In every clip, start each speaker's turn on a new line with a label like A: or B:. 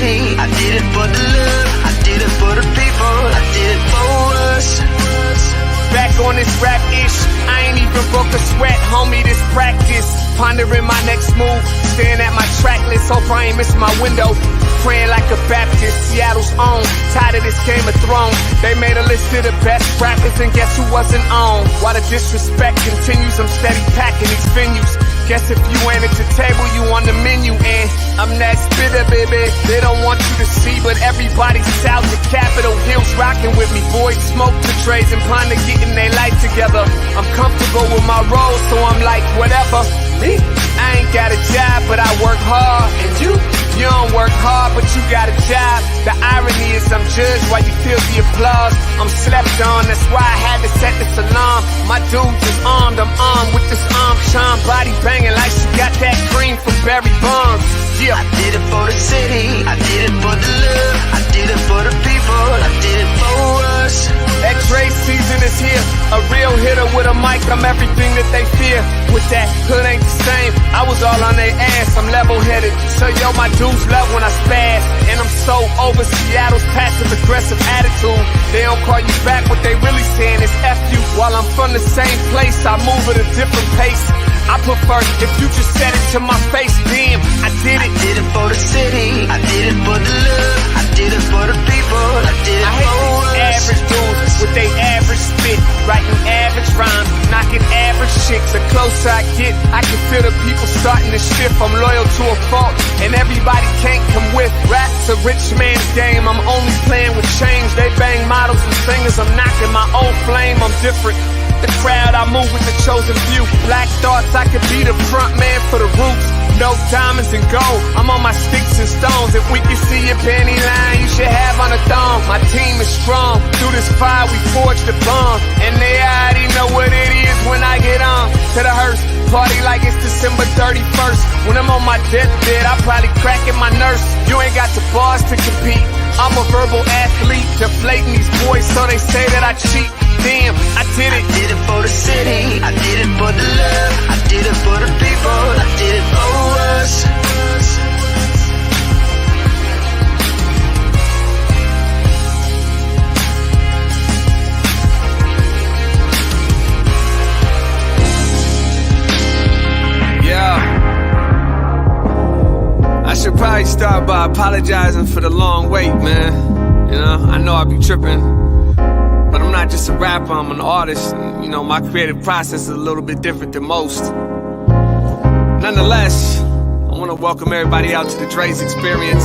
A: city. I did it for the love. I did it for the people. I did it for us.
B: Back on this rap-ish, I ain't even broke a sweat, homie, this practice. Pondering my next move, staring at my track list, hope I ain't miss my window. Praying like a Baptist, Seattle's own, tired of this Game of Thrones. They made a list of the best rappers and guess who wasn't on? While the disrespect continues, I'm steady packing these venues. Guess if you ain't at the table, you on the menu, and I'm that spitter, baby. They don't want you to see, but everybody's south of Capitol Hill's rocking with me. Boys smoke the trays and ponder getting their life together. I'm comfortable with my role, so I'm like, whatever. I ain't got a job, but I work hard. And you don't work hard, but you got a job. The irony is I'm judged while you feel the applause. I'm slept on, that's why I had to set this alarm. My dudes is armed, I'm armed with this arm charm. Body banging like she got that cream from Barry Bonds. Yeah.
A: I did it for the city. I did it for the love. I did it for the people. I did it for us.
B: X-ray season is here. A real hitter with a mic, I'm everything that they fear. With that, hood ain't the same. I was all on their ass, I'm level-headed. So yo, my dudes love when I spaz. And I'm so over Seattle's passive-aggressive attitude. They don't call you back, what they really saying is F you. While I'm from the same place, I move at a different pace. I prefer if you just said it to my face, damn, I did it.
A: I did it for the city. I did it for the love. I did it for the people. I did it
B: I hate
A: for
B: these
A: us.
B: average dudes with they average spit, writing average rhymes, knocking average chicks. The closer I get, I can feel the people starting to shift. I'm loyal to a fault, and everybody can't come with. Rap's a rich man's game. I'm only playing with change. They bang models and singers. I'm knocking my own flame. I'm different. The crowd, I move with the chosen few. Black thoughts, I could be the front man for the roots. No diamonds and gold, I'm on my sticks and stones. If we can see your panty line, you should have on a thong. My team is strong, through this fire we forged a bond. And they already know what it is when I get on. To the hearse, party like it's December 31st. When I'm on my deathbed, I probably cracking my nurse. You ain't got the bars to compete. I'm a verbal athlete, deflating these boys so they say that I cheat. Damn, I did it.
A: I did it for the city. I did it for the love. I did it for the people. I did it for us.
B: Yeah. I should probably start by apologizing for the long wait, man. You know, I know I be tripping. But I'm not just a rapper, I'm an artist. And, you know, my creative process is a little bit different than most. Nonetheless, I want to welcome everybody out to the Dre's Experience.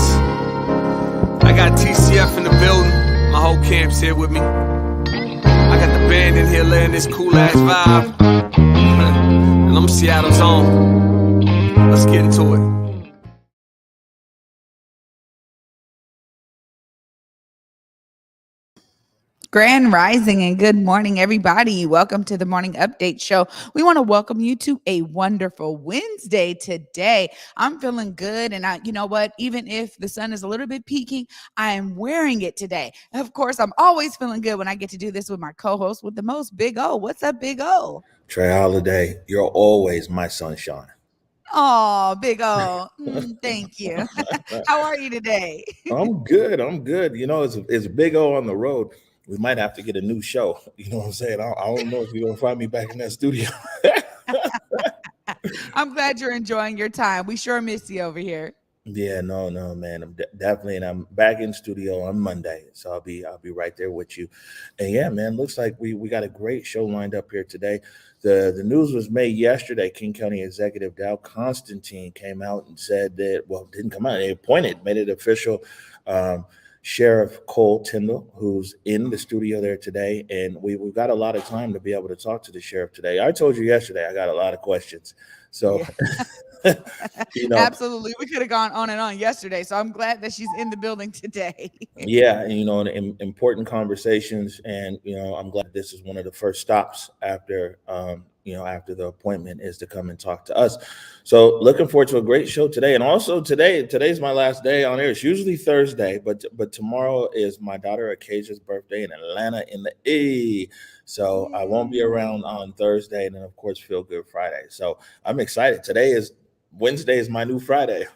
B: I got TCF in the building. My whole camp's here with me. I got the band in here laying this cool-ass vibe. And I'm Seattle's own. Let's get into it.
C: Grand Rising and good morning, everybody. Welcome to the Morning Update Show. We want to welcome you to a wonderful Wednesday today. I'm feeling good, and you know what? Even if the sun is a little bit peaking, I am wearing it today. Of course, I'm always feeling good when I get to do this with my co-host with the most, Big O. What's up, Big O?
D: Trey Holiday, you're always my sunshine.
C: Oh, Big O. Thank you. How are you today?
D: I'm good. You know, it's Big O on the road. We might have to get a new show. You know what I'm saying? I don't know if you're going to find me back in that studio.
C: I'm glad you're enjoying your time. We sure miss you over here.
D: Yeah, no, man. I'm definitely, and I'm back in studio on Monday, so I'll be right there with you. And yeah, man, looks like we got a great show lined up here today. The news was made yesterday. King County Executive Dow Constantine came out and said that, well, didn't come out. They made it official. Sheriff Cole-Tindall, who's in the studio there today, and we've got a lot of time to be able to talk to the sheriff today. I told you yesterday I got a lot of questions, so
C: you know, absolutely, we could have gone on and on yesterday. So I'm glad that she's in the building today.
D: Yeah, and you know, important conversations, and you know, I'm glad this is one of the first stops after after the appointment is to come and talk to us. So looking forward to a great show today. And also today's my last day on air. It's usually Thursday, but tomorrow is my daughter Akasia's birthday in Atlanta in the A. So I won't be around on Thursday, and then of course Feel Good Friday. So I'm excited. Wednesday is my new Friday.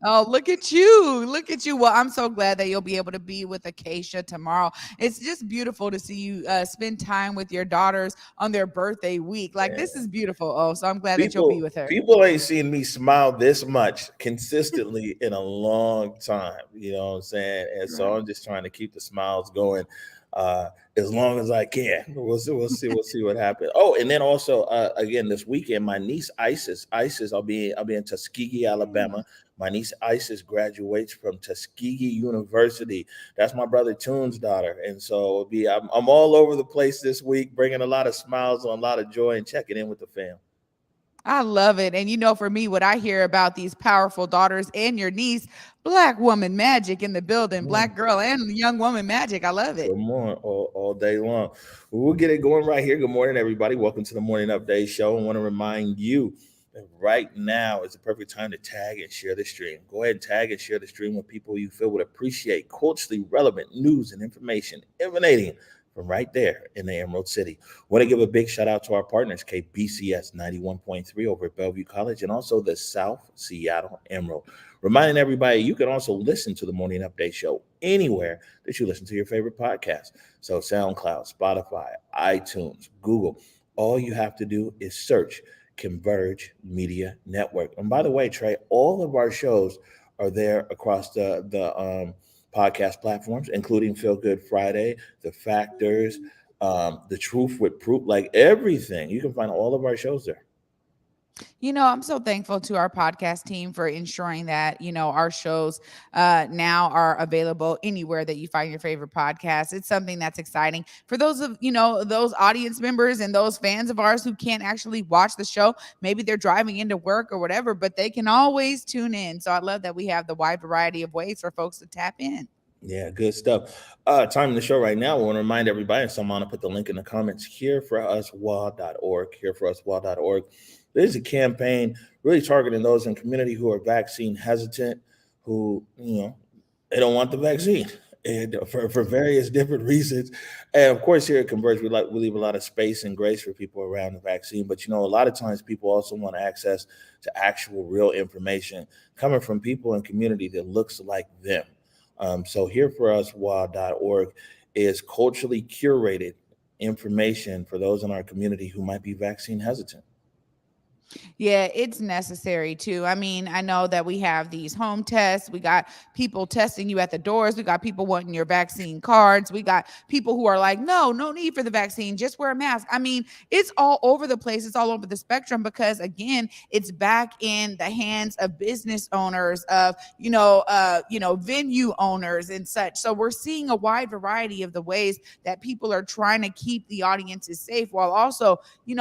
C: Oh, look at you. Look at you. Well, I'm so glad that you'll be able to be with Acacia tomorrow. It's just beautiful to see you spend time with your daughters on their birthday week. Like, this is beautiful. Oh, so I'm glad that you'll be
D: People
C: with her.
D: people ain't seen me smile this much consistently in a long time. You know what I'm saying? And so
C: Right.
D: I'm just trying to keep the smiles going as long as I can. We'll see what happens. Oh, and then also again this weekend, my niece Isis, I'll be in Tuskegee,
C: Yeah.
D: Alabama. My niece Isis graduates from Tuskegee University. That's my brother Toon's daughter, and so I'm all over the place this week, bringing a lot of smiles and a lot of joy and checking in with the fam.
C: I love it. And for me, what I hear about these powerful daughters and your niece, black woman magic in the building, black girl and young woman magic. I love it.
D: Come on, all day long. We'll get it going right here. Good morning, everybody. Welcome to the Morning Update Show. I want to remind you that right now is the perfect time to tag and share the stream. Go ahead and tag and share the stream with people you feel would appreciate culturally relevant news and information emanating from right there in the Emerald City. Want to give a big shout out to our partners, KBCS 91.3 over at Bellevue College and also the South Seattle Emerald. Reminding everybody, you can also listen to the Morning Update Show anywhere that you listen to your favorite podcast. So SoundCloud, Spotify, iTunes, Google. All you have to do is search Converge Media Network. And by the way, Trey, all of our shows are there across the podcast platforms, including Feel Good Friday, The Factors, The Truth with Proof, like everything. You can find all of our shows there.
C: I'm so thankful to our podcast team for ensuring that, our shows now are available anywhere that you find your favorite podcast. It's something that's exciting for those of, those audience members and those fans of ours who can't actually watch the show. Maybe they're driving into work or whatever, but they can always tune in. So I love that we have the wide variety of ways for folks to tap in.
D: Yeah, good stuff. Time in the show right now. I want to remind everybody, and someone to put the link in the comments, hereforuswa.org, hereforuswa.org. There's a campaign really targeting those in community who are vaccine hesitant, who, they don't want the vaccine. And for various different reasons. And of course, here at Converge, we leave a lot of space and grace for people around the vaccine. But, a lot of times people also want access to actual real information coming from people in community that looks like them. So hereforuswa.org is culturally curated information for those in our community who might be vaccine hesitant.
C: Yeah, it's necessary too. I mean, I know that we have these home tests. We got people testing you at the doors. We got people wanting your vaccine cards. We got people who are like, no need for the vaccine. Just wear a mask. I mean, it's all over the place. It's all over the spectrum because again, it's back in the hands of business owners, of, venue owners and such. So we're seeing a wide variety of the ways that people are trying to keep the audiences safe while also,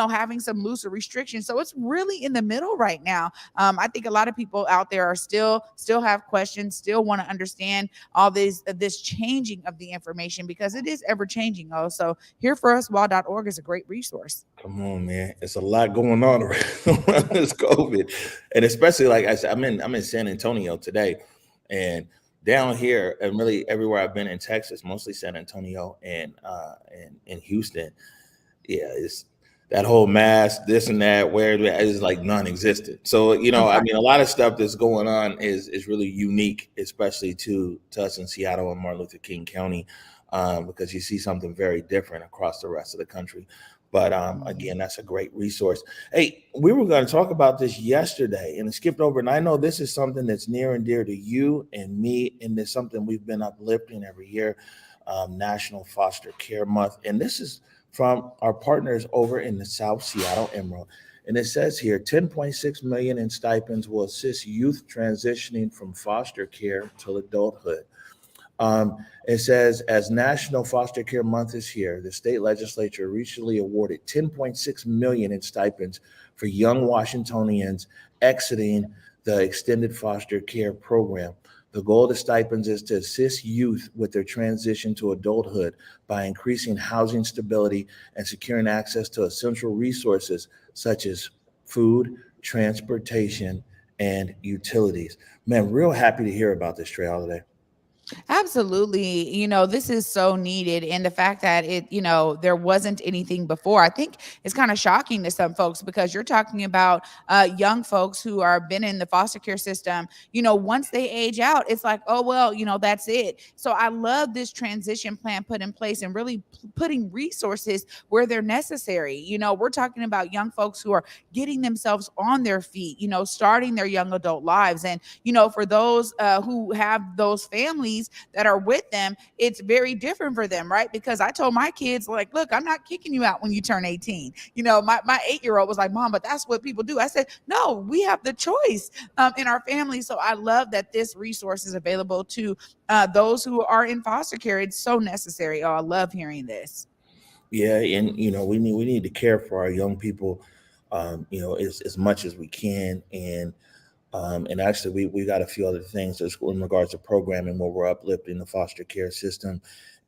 C: having some looser restrictions. So it's really in the middle right now. I think a lot of people out there are still have questions, still want to understand all this changing of the information because it is ever changing. Oh, so hereforuswa.org is a great resource.
D: Come on, man. It's a lot going on around this COVID. And especially like I said, I'm in San Antonio today. And down here, and really everywhere I've been in Texas, mostly San Antonio and Houston, yeah, it's that whole mask, this and that, where is like non-existent. So, I mean, a lot of stuff that's going on is really unique, especially to us in Seattle and Martin Luther King County, because you see something very different across the rest of the country. But again, that's a great resource. Hey, we were going to talk about this yesterday and it skipped over. And I know this is something that's near and dear to you and me. And it's something we've been uplifting every year, National Foster Care Month. And this is from our partners over in the South Seattle Emerald. And it says here, 10.6 million in stipends will assist youth transitioning from foster care to adulthood. It says, as National Foster Care Month is here, the state legislature recently awarded 10.6 million in stipends for young Washingtonians exiting the extended foster care program. The goal of the stipends is to assist youth with their transition to adulthood by increasing housing stability and securing access to essential resources such as food, transportation, and utilities. Man, real happy to hear about this, Trey Holiday.
C: Absolutely. This is so needed. And the fact that there wasn't anything before, I think is kind of shocking to some folks because you're talking about young folks who are been in the foster care system. Once they age out, it's like, oh, well, that's it. So I love this transition plan put in place and really putting resources where they're necessary. We're talking about young folks who are getting themselves on their feet, starting their young adult lives. And, for those who have those families that are with them, it's very different for them, right? Because I told my kids, like, look, I'm not kicking you out when you turn 18. My 8-year-old was like, Mom, but that's what people do. I said, no, we have the choice in our family. So I love that this resource is available to those who are in foster care. It's so necessary. Oh, I love hearing this.
D: Yeah, and we need to care for our young people, as much as we can, and actually we got a few other things that's in regards to programming where we're uplifting the foster care system,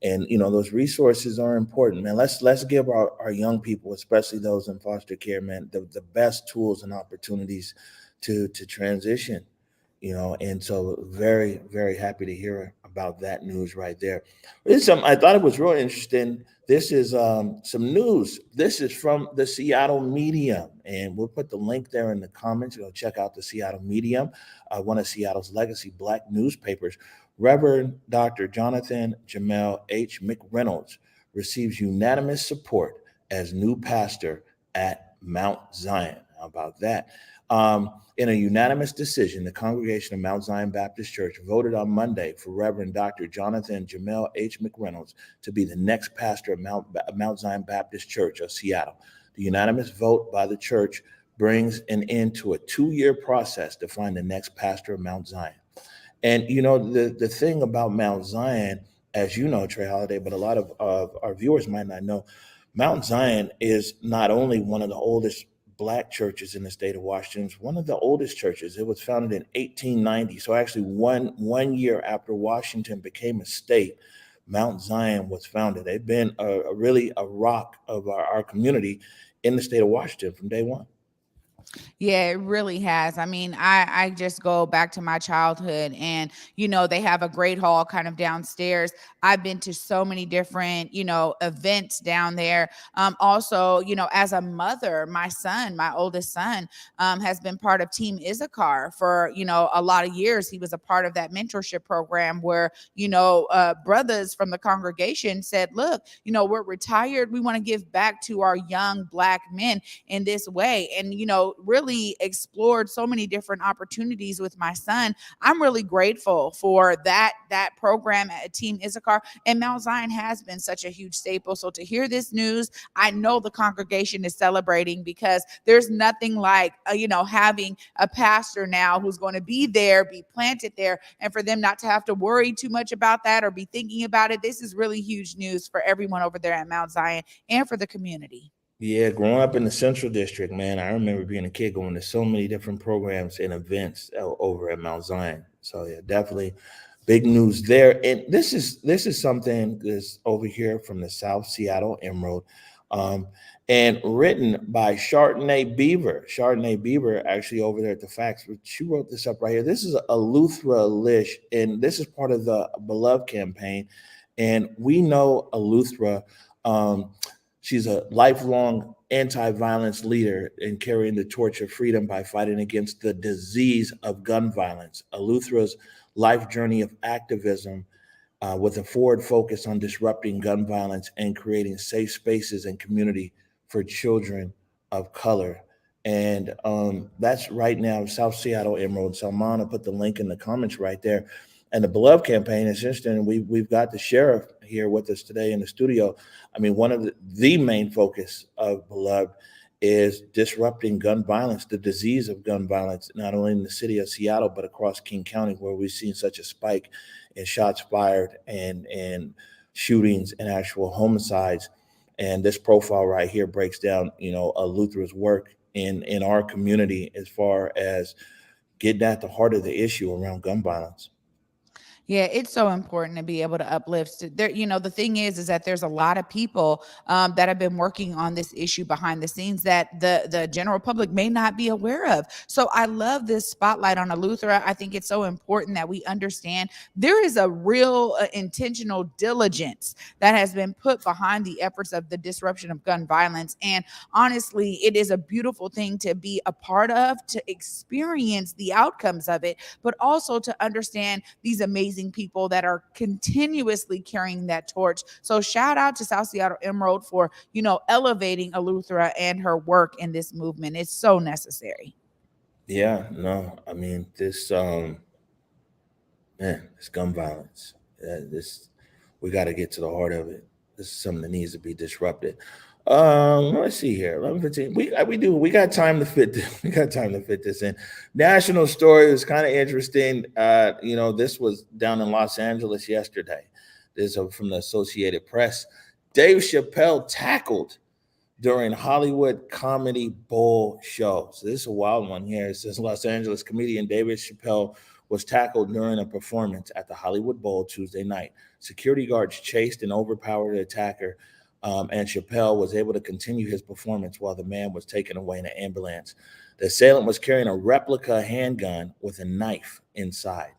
D: and those resources are important, man. Let's give our young people, especially those in foster care, man, the best tools and opportunities to transition. And so very, very happy to hear about that news right there. I thought it was really interesting. This is some news. This is from the Seattle Medium, and we'll put the link there in the comments. Go check out the Seattle Medium, one of Seattle's legacy Black newspapers. Reverend Dr. Jonathan Jamel H. McReynolds receives unanimous support as new pastor at Mount Zion. How about that? In a unanimous decision, the congregation of Mount Zion Baptist Church voted on Monday for Reverend Dr. Jonathan Jamel H. McReynolds to be the next pastor of Mount Zion Baptist Church of Seattle. The unanimous vote by the church brings an end to a 2-year process to find the next pastor of Mount Zion. And the thing about Mount Zion, as you know, Trey Holiday, but a lot of our viewers might not know, Mount Zion is not only one of the oldest Black churches in the state of Washington. It's one of the oldest churches. It was founded in 1890. So actually one year after Washington became a state, Mount Zion was founded. They've been really a rock of our community in the state of Washington from day one.
C: Yeah, it really has. I mean, I just go back to my childhood and they have a great hall kind of downstairs. I've been to so many different, events down there. Also, as a mother, my son, my oldest son, has been part of Team Issachar for, a lot of years. He was a part of that mentorship program where, brothers from the congregation said, look, we're retired. We want to give back to our young Black men in this way. And, really explored so many different opportunities with my son. I'm really grateful for that program at Team Issachar, and Mount Zion has been such a huge staple. So to hear this news, I know the congregation is celebrating because there's nothing like having a pastor now who's going to be there, be planted there, and for them not to have to worry too much about that or be thinking about it. This is really huge news for everyone over there at Mount Zion and for the community.
D: Yeah, growing up in the Central District, man, I remember being a kid going to so many different programs and events over at Mount Zion. So yeah, definitely big news there. And this is something that's over here from the South Seattle Emerald, um, and written by Chardonnay Beaver. Chardonnay Beaver, actually over there at the Facts, she wrote this up right here. This is a Luthra Lish, and this is part of the Beloved campaign. And we know Luthra. She's a lifelong anti-violence leader in carrying the torch of freedom by fighting against the disease of gun violence. Eleuthera's life journey of activism, with a forward focus on disrupting gun violence and creating safe spaces and community for children of color. And that's right now, South Seattle Emerald. Salman will put the link in the comments right there. And the Beloved campaign is interesting. We've got the sheriff here with us today in the studio. I mean, one of the main focus of Beloved is disrupting gun violence, the disease of gun violence, not only in the city of Seattle, but across King County, where we've seen such a spike in shots fired and shootings and actual homicides. And this profile right here breaks down, Luthera's work in our community as far as getting at the heart of the issue around gun violence.
C: Yeah, it's so important to be able to uplift. There, the thing is that there's a lot of people that have been working on this issue behind the scenes that the general public may not be aware of. So I love this spotlight on Eleuthera. I think it's so important that we understand there is a real intentional diligence that has been put behind the efforts of the disruption of gun violence. And honestly, it is a beautiful thing to be a part of, to experience the outcomes of it, but also to understand these amazing people that are continuously carrying that torch. So shout out to South Seattle Emerald for, elevating Eleuthera and her work in this movement. It's so necessary.
D: Yeah, no, I mean this gun violence. This we got to get to the heart of it. This is something that needs to be disrupted. Let's see here. 11:15. We got time to fit this. We got time to fit this in. National story was kind of interesting. This was down in Los Angeles yesterday. This is from the Associated Press. Dave Chappelle tackled during Hollywood Comedy Bowl show. So this is a wild one here. It says Los Angeles comedian David Chappelle was tackled during a performance at the Hollywood Bowl Tuesday night. Security guards chased and overpowered the attacker, and Chappelle was able to continue his performance while the man was taken away in an ambulance. The assailant was carrying a replica handgun with a knife inside.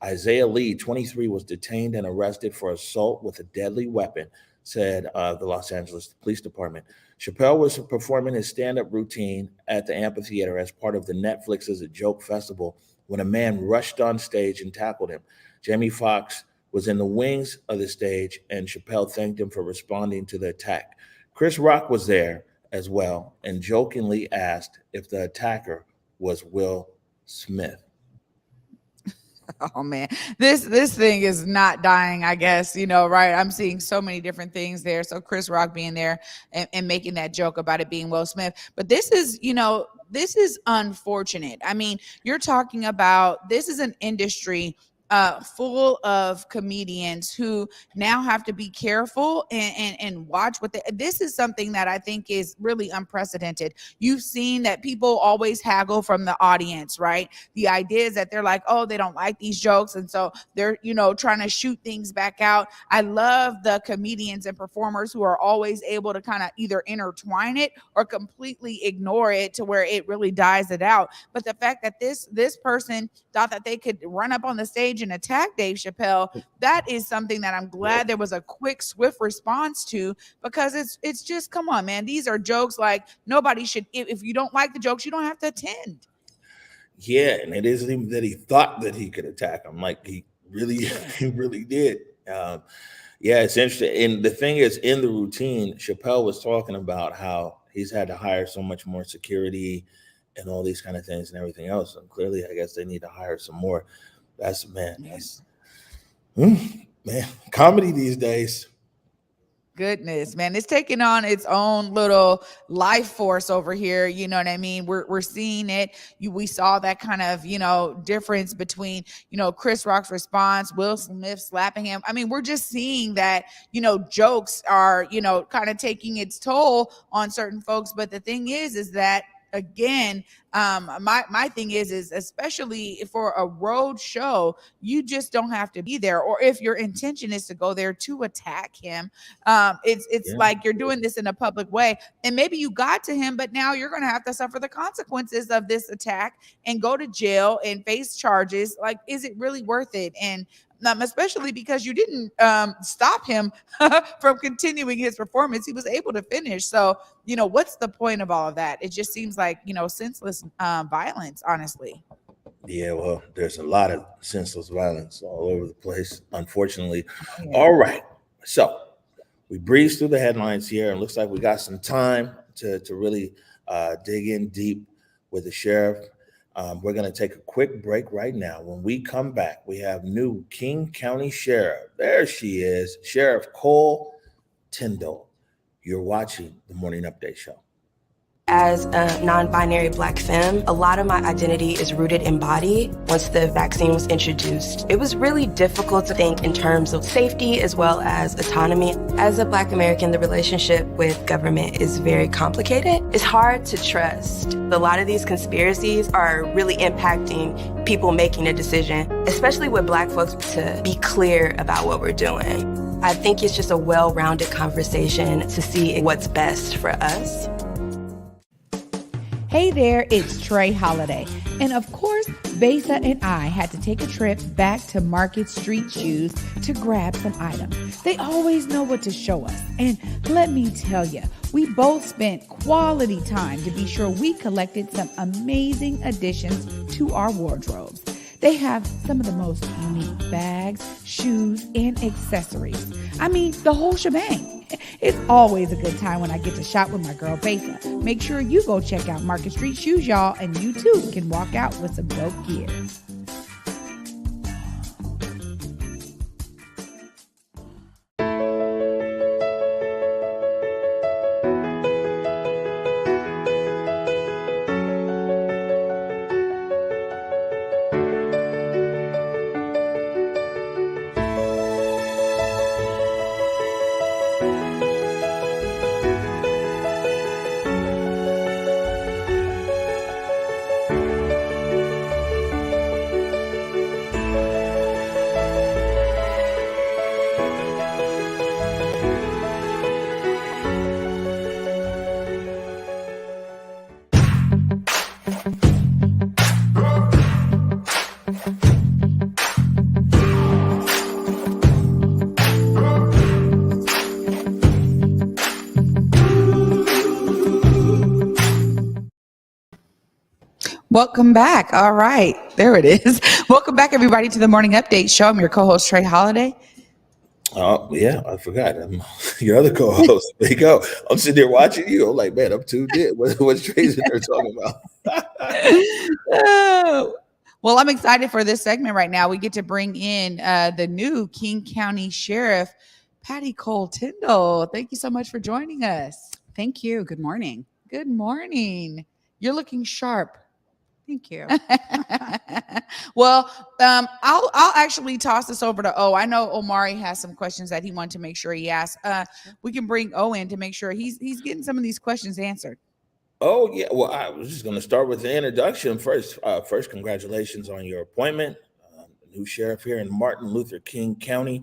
D: Isaiah Lee, 23, was detained and arrested for assault with a deadly weapon, said the Los Angeles Police Department. Chappelle was performing his stand-up routine at the amphitheater as part of the Netflix's A Joke Festival when a man rushed on stage and tackled him. Jamie Foxx was in the wings of the stage, and Chappelle thanked him for responding to the attack. Chris Rock was there as well and jokingly asked if the attacker was Will Smith.
C: Oh man, this thing is not dying, I guess, right? I'm seeing so many different things there. So Chris Rock being there and making that joke about it being Will Smith. But this is unfortunate. I mean, you're talking about, this is an industry full of comedians who now have to be careful and watch what this is something that I think is really unprecedented. You've seen that people always haggle from the audience, right? The idea is that they're like, oh, they don't like these jokes, and so they're trying to shoot things back out. I love the comedians and performers who are always able to kind of either intertwine it or completely ignore it to where it really dies it out. But the fact that this person thought that they could run up on the stage and attack Dave Chappelle, that is something that I'm glad there was a quick, swift response to, because it's just, come on, man. These are jokes. Like, nobody should, if you don't like the jokes, you don't have to attend.
D: Yeah, and it isn't even that he thought that he could attack him. Like, he really did. Yeah, it's interesting. And the thing is, in the routine, Chappelle was talking about how he's had to hire so much more security and all these kind of things and everything else. And clearly, I guess they need to hire some more. That's comedy these days.
C: Goodness, man, it's taking on its own little life force over here. You know what I mean? We're seeing it. We saw that kind of difference between Chris Rock's response, Will Smith slapping him. I mean, we're just seeing that jokes are kind of taking its toll on certain folks. But the thing is that, again, my thing is especially for a road show, you just don't have to be there. Or if your intention is to go there to attack him, it's like you're doing this in a public way, and maybe you got to him, but now you're going to have to suffer the consequences of this attack and go to jail and face charges. Like, is it really worth it? And especially because you didn't stop him from continuing his performance. He was able to finish. So, what's the point of all of that? It just seems like, senseless violence, honestly.
D: Yeah, well, there's a lot of senseless violence all over the place, unfortunately. All right. So we breezed through the headlines here, and looks like we got some time to really dig in deep with the sheriff. We're going to take a quick break right now. When we come back, we have new King County Sheriff. There she is, Sheriff Cole-Tindall. You're watching the Morning Update Show.
E: As a non-binary Black femme, a lot of my identity is rooted in body. Once the vaccine was introduced, it was really difficult to think in terms of safety as well as autonomy. As a Black American, the relationship with government is very complicated. It's hard to trust. A lot of these conspiracies are really impacting people making a decision, especially with Black folks, to be clear about what we're doing. I think it's just a well-rounded conversation to see what's best for us.
C: Hey there, it's Trey Holiday. And of course, Besa and I had to take a trip back to Market Street Shoes to grab some items. They always know what to show us. And let me tell you, we both spent quality time to be sure we collected some amazing additions to our wardrobes. They have some of the most unique bags, shoes, and accessories. I mean, the whole shebang. It's always a good time when I get to shop with my girl Besa. Make sure you go check out Market Street Shoes, y'all, and you too can walk out with some dope gear. Welcome back. All right. There it is. Welcome back, everybody, to the Morning Update Show. I'm your co-host, Trey Holiday.
D: Oh, yeah, I forgot. I'm your other co-host. There you go. I'm sitting there watching you. I'm like, man, I'm tuned in. What's Trey's in there talking about?
C: Well, I'm excited for this segment right now. We get to bring in the new King County Sheriff, Patty Cole-Tindall. Thank you so much for joining us.
F: Thank you. Good morning.
C: Good morning. You're looking sharp.
F: Thank you.
C: Well, I'll actually toss this over to O. I know Omari has some questions that he wanted to make sure he asked. We can bring O in to make sure he's getting some of these questions answered.
D: Oh, yeah. Well, I was just going to start with the introduction first. First, congratulations on your appointment. New sheriff here in Martin Luther King County.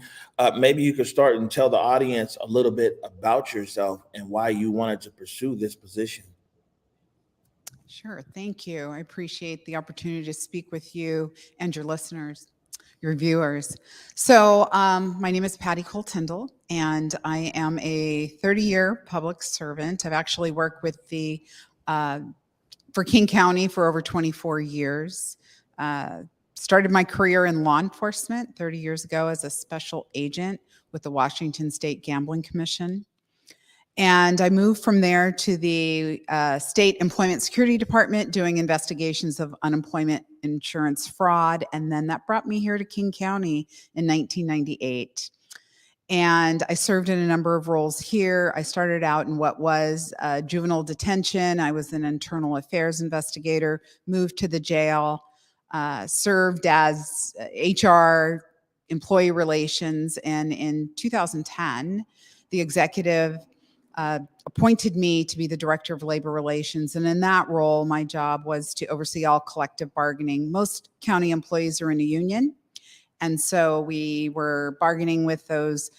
D: Maybe you could start and tell the audience a little bit about yourself and why you wanted to pursue this position.
F: Sure. Thank you. I appreciate the opportunity to speak with you and your listeners, your viewers. So my name is Patty Cole-Tindall, and I am a 30-year public servant. I've actually worked with for King County for over 24 years. Started my career in law enforcement 30 years ago as a special agent with the Washington State Gambling Commission. And I moved from there to the State Employment Security Department doing investigations of unemployment insurance fraud. And then that brought me here to King County in 1998. And I served in a number of roles here. I started out in what was juvenile detention. I was an internal affairs investigator, moved to the jail, served as HR, employee relations. And in 2010, the executive appointed me to be the director of labor relations. And in that role, my job was to oversee all collective bargaining. Most county employees are in a union. And so we were bargaining with those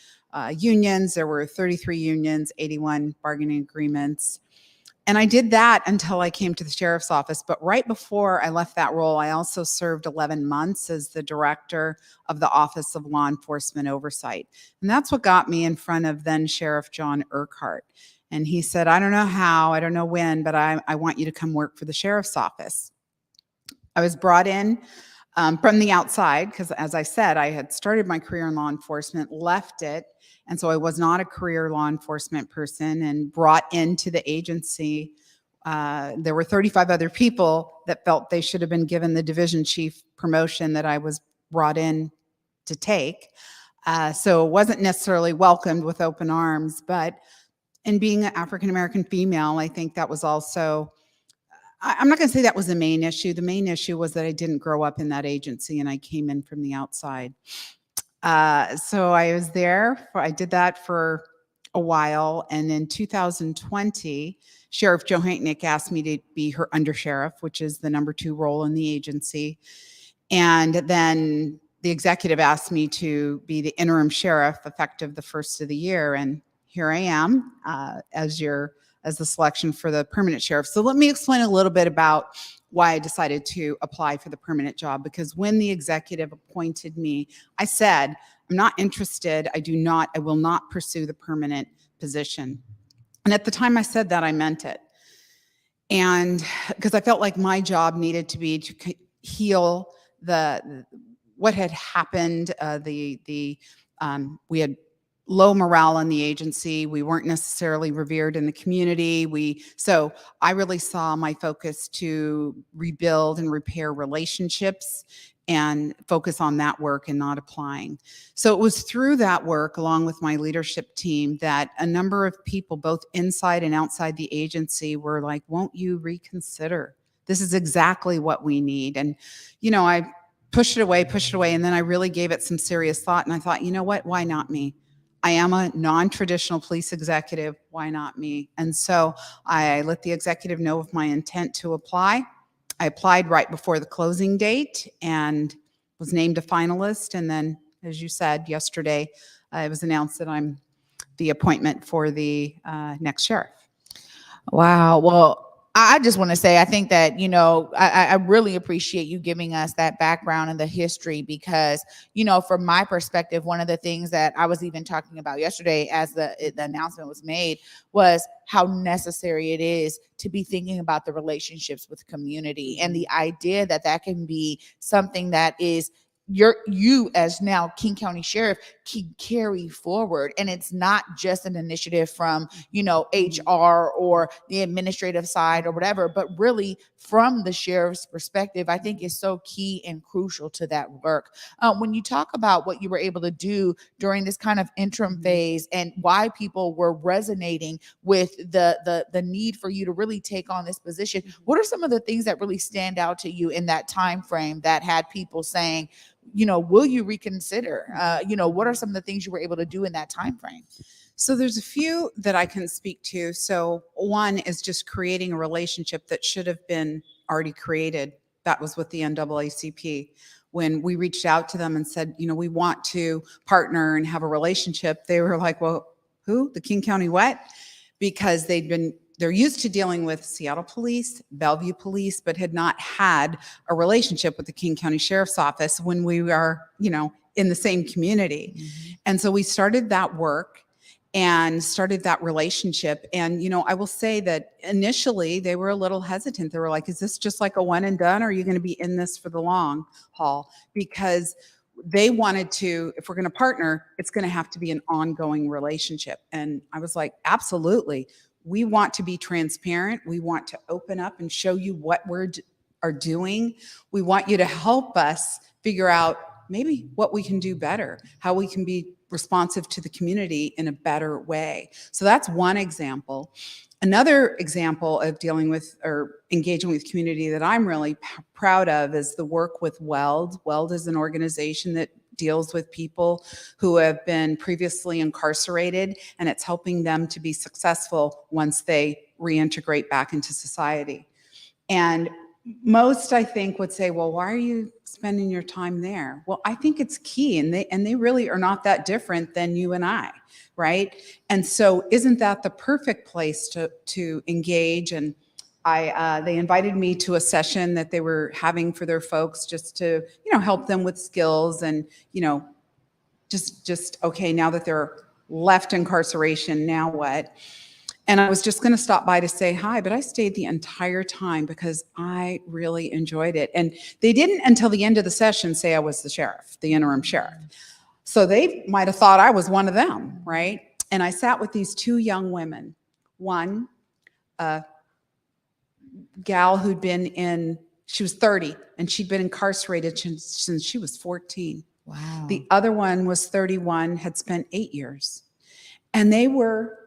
F: unions. There were 33 unions, 81 bargaining agreements. And I did that until I came to the sheriff's office. But right before I left that role, I also served 11 months as the director of the Office of Law Enforcement Oversight. And that's what got me in front of then Sheriff John Urquhart. And he said, I don't know how, I don't know when, but I want you to come work for the sheriff's office. I was brought in from the outside because, as I said, I had started my career in law enforcement, left it, and so I was not a career law enforcement person, and brought into the agency. There were 35 other people that felt they should have been given the division chief promotion that I was brought in to take. So it wasn't necessarily welcomed with open arms, but And being an African-American female, I think that was also, I'm not going to say that was the main issue. The main issue was that I didn't grow up in that agency and I came in from the outside. So I was there, I did that for a while. And in 2020, Sheriff Johannick asked me to be her undersheriff, which is the number 2 role in the agency. And then the executive asked me to be the interim sheriff effective the first of the year. And here I am as the selection for the permanent sheriff. So let me explain a little bit about why I decided to apply for the permanent job, because when the executive appointed me, I said, I'm not interested. I will not pursue the permanent position. And at the time I said that, I meant it. And because I felt like my job needed to be to heal what had happened. We had low morale in the agency. We weren't necessarily revered in the community. So I really saw my focus to rebuild and repair relationships and focus on that work and not applying. So it was through that work, along with my leadership team, that a number of people, both inside and outside the agency, were like, won't you reconsider? This is exactly what we need. And, I pushed it away. And then I really gave it some serious thought. And I thought, you know what? Why not me? I am a non-traditional police executive. Why not me? And so I let the executive know of my intent to apply. I applied right before the closing date and was named a finalist. And then, as you said, yesterday, it was announced that I'm the appointment for the next sheriff.
C: Wow. Well, I just want to say, I think that, I really appreciate you giving us that background and the history, because, from my perspective, one of the things that I was even talking about yesterday as the announcement was made was how necessary it is to be thinking about the relationships with community, and the idea that that can be something that is you as now King County Sheriff can carry forward. And it's not just an initiative from, HR or the administrative side or whatever, but really from the sheriff's perspective, I think is so key and crucial to that work. When you talk about what you were able to do during this kind of interim phase and why people were resonating with the need for you to really take on this position, what are some of the things that really stand out to you in that time frame that had people saying, will you reconsider? What are some of the things you were able to do in that time frame?
F: So there's a few that I can speak to. So one is just creating a relationship that should have been already created. That was with the NAACP. When we reached out to them and said, we want to partner and have a relationship, they were like, well, who? The King County what? Because they're used to dealing with Seattle Police, Bellevue Police, but had not had a relationship with the King County Sheriff's Office when we are, in the same community. Mm-hmm. And so we started that work and started that relationship. And, I will say that initially they were a little hesitant. They were like, is this just like a one and done? Or are you going to be in this for the long haul? Because they wanted to, if we're going to partner, it's going to have to be an ongoing relationship. And I was like, absolutely. We want to be transparent. We want to open up and show you what are doing. We want you to help us figure out maybe what we can do better, how we can be responsive to the community in a better way. So that's one example. Another example of dealing with or engaging with community that I'm really proud of is the work with WELD. WELD is an organization that deals with people who have been previously incarcerated, and it's helping them to be successful once they reintegrate back into society. And most, I think, would say, well, why are you spending your time there? Well, I think it's key, and they really are not that different than you and I, right? And so isn't that the perfect place to engage? And they invited me to a session that they were having for their folks just to, help them with skills and, just okay, now that they're left incarceration, now what? And I was just going to stop by to say hi, but I stayed the entire time because I really enjoyed it. And they didn't until the end of the session say I was the sheriff, the interim sheriff. So they might have thought I was one of them, right? And I sat with these two young women. One, a gal who'd been she was 30 and she'd been incarcerated since she was 14.
C: Wow.
F: The other one was 31, had spent 8 years. And they were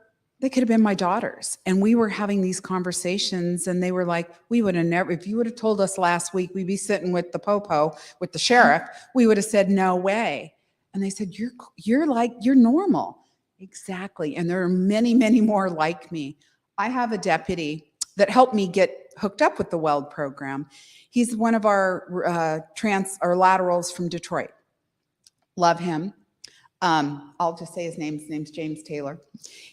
F: they could have been my daughters. And we were having these conversations, and they were like, we would have never, if you would have told us last week we'd be sitting with the popo, with the sheriff, we would have said, no way. And they said, you're normal. Exactly. And there are many, many more like me. I have a deputy that helped me get hooked up with the WELD program. He's one of our laterals from Detroit. Love him. I'll just say his name. His name's James Taylor.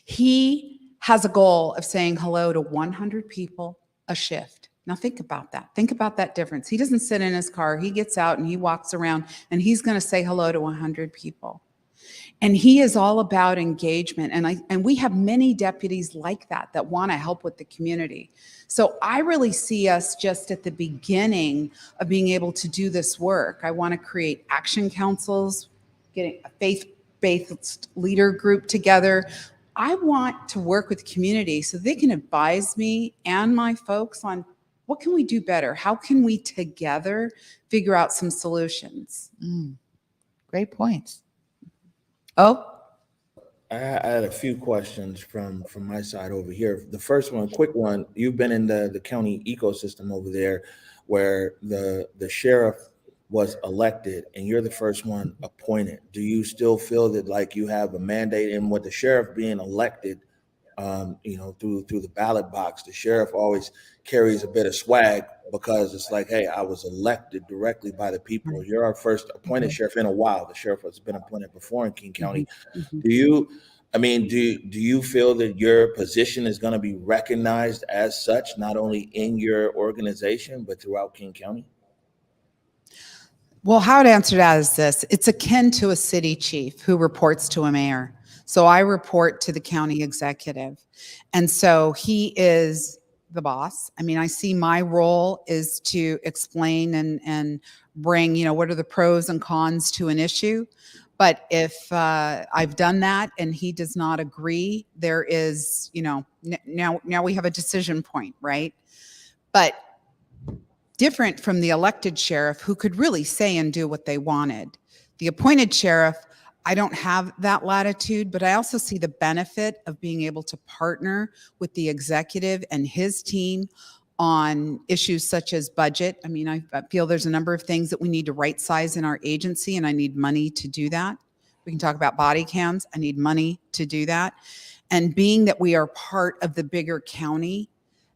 F: He has a goal of saying hello to 100 people a shift. Now think about that. Think about that difference. He doesn't sit in his car. He gets out and he walks around, and he's going to say hello to 100 people. And he is all about engagement. And we have many deputies like that want to help with the community. So I really see us just at the beginning of being able to do this work. I want to create action councils, getting a faith-based leader group together. I want to work with community so they can advise me and my folks on what can we do better? How can we together figure out some solutions?
C: Great points. Oh,
D: I had a few questions from my side over here. The first one, quick one. You've been in the county ecosystem over there where the sheriff was elected and you're the first one appointed. Do you still feel that like you have a mandate in with the sheriff being elected, through the ballot box? The sheriff always carries a bit of swag because it's like, hey, I was elected directly by the people. You're our first appointed sheriff in a while. The sheriff has been appointed before in King County. Do you feel that your position is going to be recognized as such, not only in your organization, but throughout King County?
F: Well, how to answer that is this. It's akin to a city chief who reports to a mayor. So I report to the county executive. And so he is the boss. I mean, I see my role is to explain and bring, what are the pros and cons to an issue. But if I've done that and he does not agree, there is, now we have a decision point, right? But different from the elected sheriff who could really say and do what they wanted. The appointed sheriff, I don't have that latitude, but I also see the benefit of being able to partner with the executive and his team on issues such as budget. I mean, I feel there's a number of things that we need to right size in our agency, and I need money to do that. We can talk about body cams. I need money to do that. And being that we are part of the bigger county,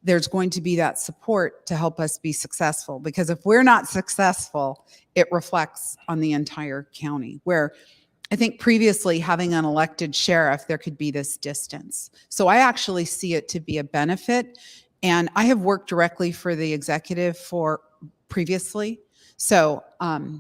F: there's going to be that support to help us be successful. Because if we're not successful, it reflects on the entire county, where I think previously having an elected sheriff, there could be this distance. So I actually see it to be a benefit. And I have worked directly for the executive for previously. So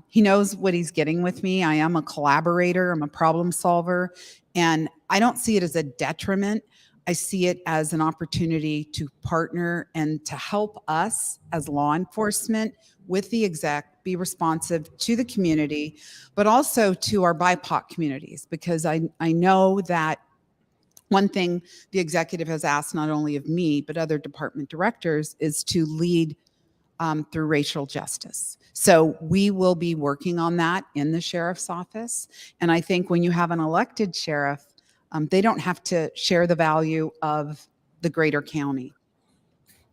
F: he knows what he's getting with me. I am a collaborator. I'm a problem solver. And I don't see it as a detriment. I see it as an opportunity to partner and to help us as law enforcement with the exec be responsive to the community, but also to our BIPOC communities, because I know that one thing the executive has asked not only of me, but other department directors is to lead through racial justice. So we will be working on that in the sheriff's office. And I think when you have an elected sheriff, they don't have to share the value of the greater county.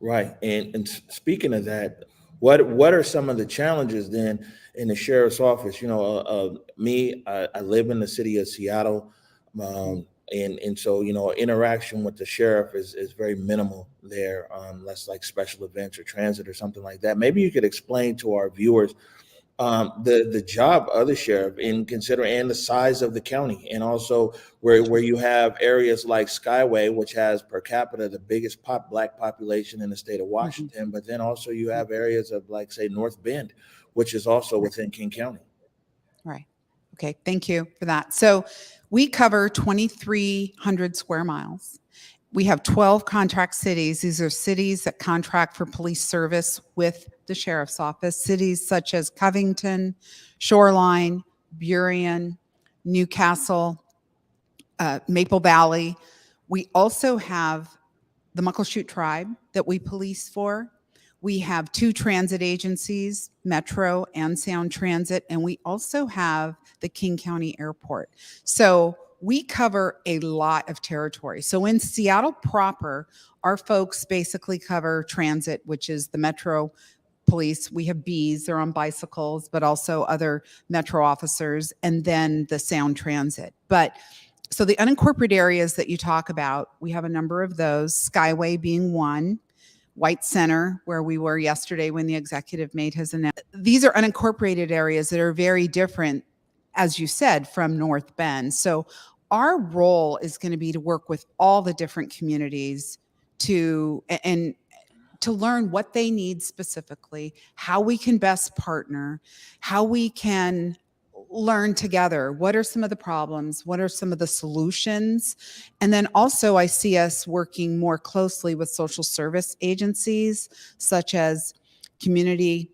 D: Right. And speaking of that, what are some of the challenges then in the sheriff's office? I live in the city of Seattle. And so, interaction with the sheriff is very minimal there, unless like special events or transit or something like that. Maybe you could explain to our viewers the job of the sheriff and the size of the county, and also where you have areas like Skyway, which has per capita the biggest Black population in the state of Washington, but then also you have areas of like say North Bend, which is also within King County.
F: Right. Okay. Thank you for that. So we cover 2,300 square miles. We have 12 contract cities. These are cities that contract for police service with the sheriff's office. Cities such as Covington, Shoreline, Burien, Newcastle, Maple Valley. We also have the Muckleshoot tribe that we police for. We have 2 transit agencies, Metro and Sound Transit, and we also have the King County Airport. So we cover a lot of territory. So in Seattle proper, our folks basically cover transit, which is the Metro Police. We have bees, they're on bicycles, but also other Metro officers, and then the Sound Transit. But so the unincorporated areas that you talk about, we have a number of those, Skyway being one, White Center, where we were yesterday when the executive made his announcement. These are unincorporated areas that are very different, as you said, from North Bend. So our role is going to be to work with all the different communities to learn what they need specifically, how we can best partner, how we can learn together. What are some of the problems? What are some of the solutions? And then also I see us working more closely with social service agencies, such as community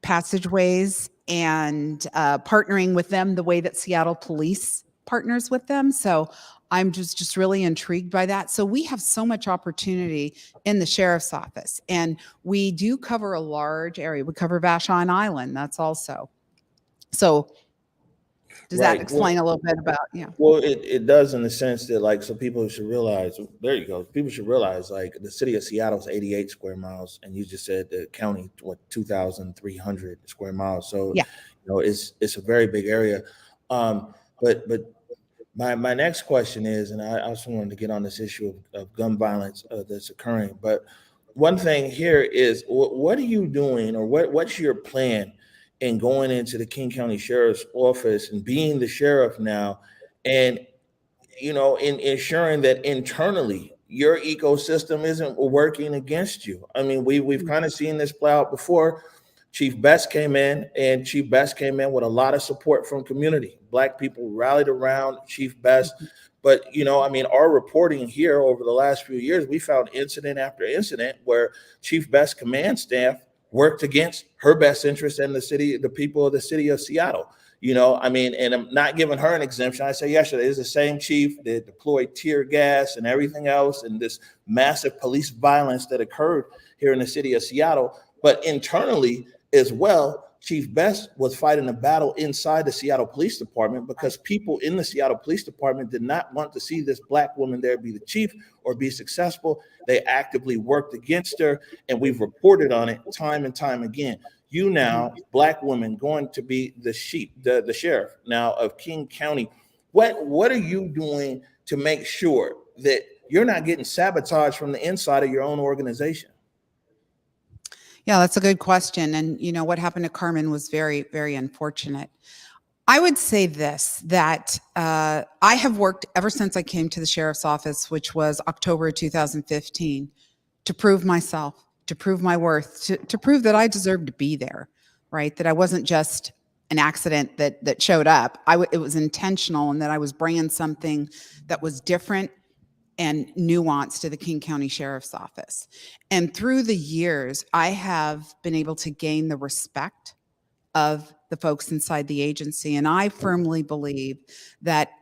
F: passageways, and partnering with them the way that Seattle Police partners with them. So I'm just really intrigued by that. So we have so much opportunity in the sheriff's office, and we do cover a large area. We cover Vashon Island. That's also. So does that explain a little bit about, yeah?
D: Well, it does, in the sense that, like, so people should realize, there you go. People should realize, like, the city of Seattle is 88 square miles, and you just said the county, 2,300 square miles. So,
F: yeah,
D: it's a very big area. But my next question is, and I also wanted to get on this issue of gun violence that's occurring. But one thing here is, what are you doing, or what's your plan in going into the King County Sheriff's Office and being the sheriff now, and in ensuring that internally your ecosystem isn't working against you? I mean, we've kind of seen this play out before. Chief Best came in with a lot of support from community. Black people rallied around Chief Best. But, our reporting here over the last few years, we found incident after incident where Chief Best command staff worked against her best interest and the people of the city of Seattle. And I'm not giving her an exemption. I say yesterday, is the same chief that deployed tear gas and everything else, and this massive police violence that occurred here in the city of Seattle. But internally as well, Chief Best was fighting a battle inside the Seattle Police Department, because people in the Seattle Police Department did not want to see this Black woman there be the chief or be successful. They actively worked against her, and we've reported on it time and time again. You now, Black woman, going to be the sheriff now of King County. What are you doing to make sure that you're not getting sabotaged from the inside of your own organization?
F: Yeah, that's a good question. And what happened to Carmen was very, very unfortunate. I would say this, that I have worked ever since I came to the sheriff's office, which was October 2015, to prove myself, to prove my worth, to prove that I deserved to be there, right? That I wasn't just an accident that showed up. It was intentional, and that I was bringing something that was different and nuance to the King County Sheriff's Office. And through the years, I have been able to gain the respect of the folks inside the agency. And I firmly believe that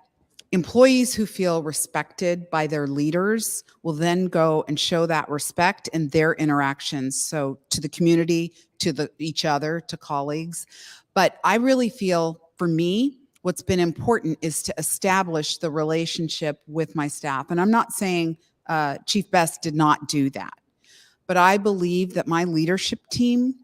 F: employees who feel respected by their leaders will then go and show that respect in their interactions. So to the community, to each other, to colleagues. But I really feel, for me, what's been important is to establish the relationship with my staff. And I'm not saying Chief Best did not do that, but I believe that my leadership team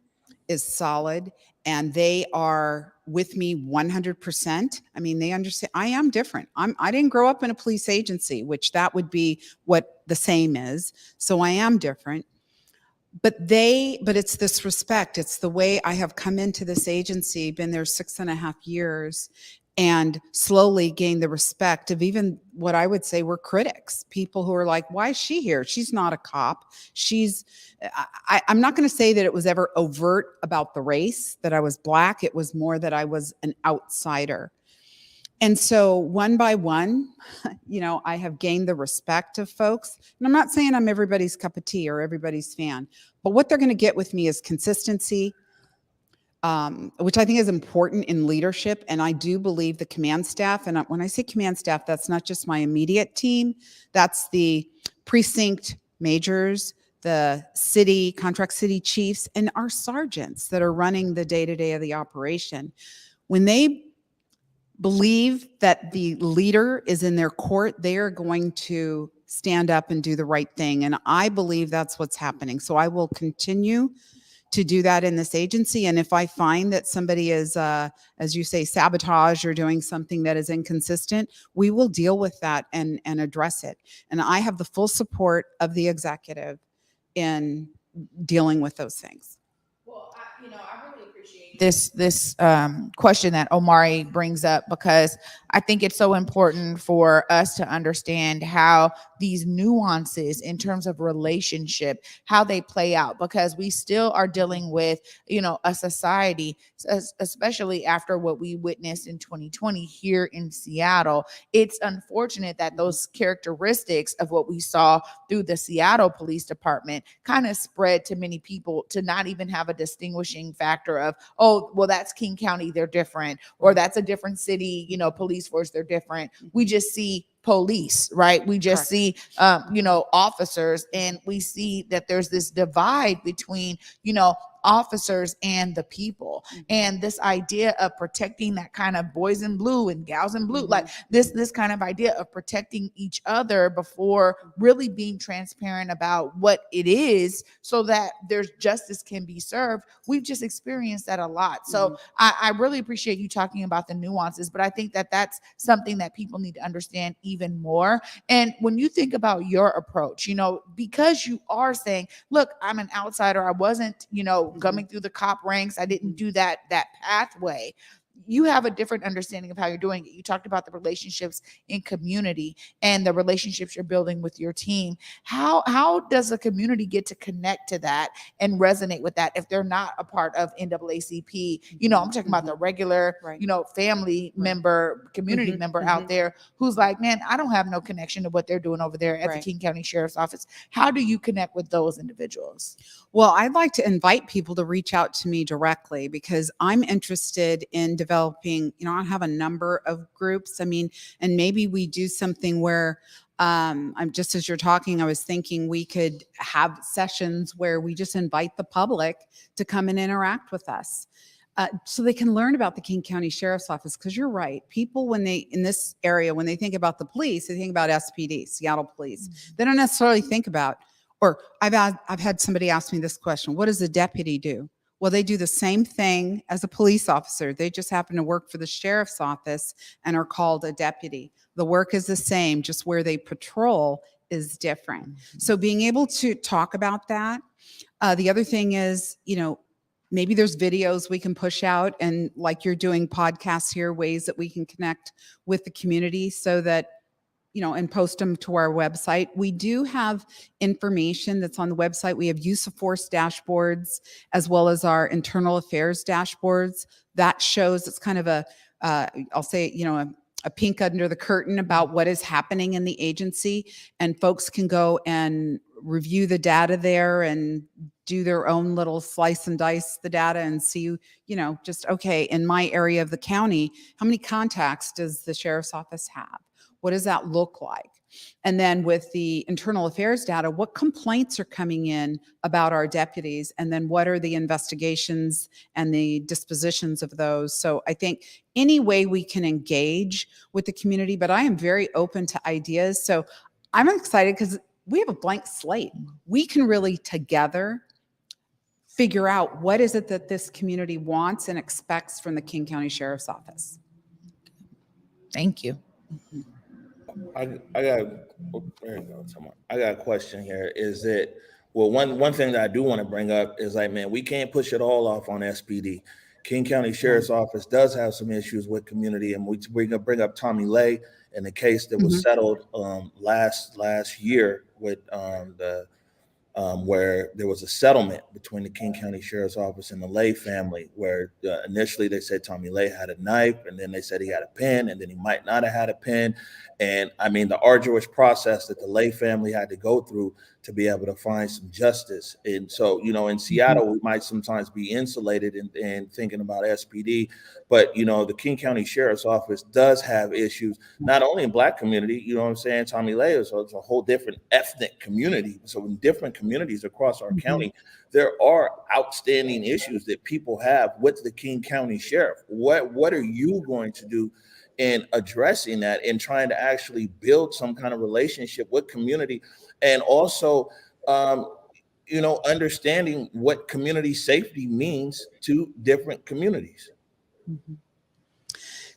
F: is solid, and they are with me 100%. I mean, they understand I am different. I didn't grow up in a police agency, which that would be what the same is. So I am different. But it's this respect. It's the way I have come into this agency, been there 6.5 years, and slowly gained the respect of even what I would say were critics, people who are like, why is she here? She's not a cop. I'm not going to say that it was ever overt about the race, that I was Black. It was more that I was an outsider. And so one by one, I have gained the respect of folks. And I'm not saying I'm everybody's cup of tea or everybody's fan, but what they're going to get with me is consistency, which I think is important in leadership. And I do believe the command staff, and when I say command staff, that's not just my immediate team, that's the precinct majors, the city, contract city chiefs, and our sergeants that are running the day-to-day of the operation. When they believe that the leader is in their court, they are going to stand up and do the right thing. And I believe that's what's happening. So I will continue to do that in this agency. And if I find that somebody is, as you say, sabotage or doing something that is inconsistent, we will deal with that and address it. And I have the full support of the executive in dealing with those things.
C: Well, I really appreciate this question that Omari brings up, because I think it's so important for us to understand how these nuances in terms of relationship, how they play out, because we still are dealing with, a society, especially after what we witnessed in 2020 here in Seattle. It's unfortunate that those characteristics of what we saw through the Seattle Police Department kind of spread to many people to not even have a distinguishing factor of, oh, well, that's King County, they're different, or that's a different city, police force, they're different. We just see police, right? We just see, officers, and we see that there's this divide between, officers and the people. And this idea of protecting that kind of boys in blue and gals in blue, like this kind of idea of protecting each other before really being transparent about what it is so that there's justice can be served. We've just experienced that a lot. So I really appreciate you talking about the nuances, but I think that that's something that people need to understand even more. And when you think about your approach, because you are saying, look, I'm an outsider, I wasn't, coming through the cop ranks, I didn't do that pathway. You have a different understanding of how you're doing it. You talked about the relationships in community and the relationships you're building with your team. How does a community get to connect to that and resonate with that if they're not a part of NAACP? I'm talking about the regular, family member, community member out there who's like, man, I don't have no connection to what they're doing over there at the King County Sheriff's Office. How do you connect with those individuals?
F: Well, I'd like to invite people to reach out to me directly, because I'm interested in developing, I have a number of groups. And maybe we do something where I'm just, as you're talking, I was thinking we could have sessions where we just invite the public to come and interact with us. So they can learn about the King County Sheriff's Office. Because you're right, people in this area, when they think about the police, they think about SPD, Seattle Police. They don't necessarily think about, or I've had somebody ask me this question: what does a deputy do? Well, they do the same thing as a police officer. They just happen to work for the sheriff's office and are called a deputy. The work is the same, just where they patrol is different. So being able to talk about that. The other thing is, maybe there's videos we can push out, and like you're doing podcasts here, ways that we can connect with the community so that, and post them to our website. We do have information that's on the website. We have use of force dashboards, as well as our internal affairs dashboards. That shows, it's kind of I'll say, a peek under the curtain about what is happening in the agency, and folks can go and review the data there and do their own little slice and dice the data and see, just, okay, in my area of the county, how many contacts does the sheriff's office have? What does that look like? And then with the internal affairs data, what complaints are coming in about our deputies? And then what are the investigations and the dispositions of those? So I think any way we can engage with the community, but I am very open to ideas. So I'm excited because we have a blank slate. We can really together figure out what is it that this community wants and expects from the King County Sheriff's Office.
C: Thank you.
D: I got a question here. Is that, well, one thing that I do want to bring up is, like, man, we can't push it all off on SPD. King County Sheriff's Office does have some issues with community, and we're gonna bring up Tommy Lay and the case that was settled last year with where there was a settlement between the King County Sheriff's Office and the Lay family, where initially they said Tommy Lay had a knife, and then they said he had a pen, and then he might not have had a pen. And the arduous process that the Lay family had to go through to be able to find some justice. And so, in Seattle, we might sometimes be insulated in thinking about SPD, but, the King County Sheriff's Office does have issues, not only in Black community, Tommy Lay is a whole different ethnic community. So in different communities across our county, there are outstanding issues that people have with the King County Sheriff. What are you going to do in addressing that and trying to actually build some kind of relationship with community, and also understanding what community safety means to different communities.
F: Mhm.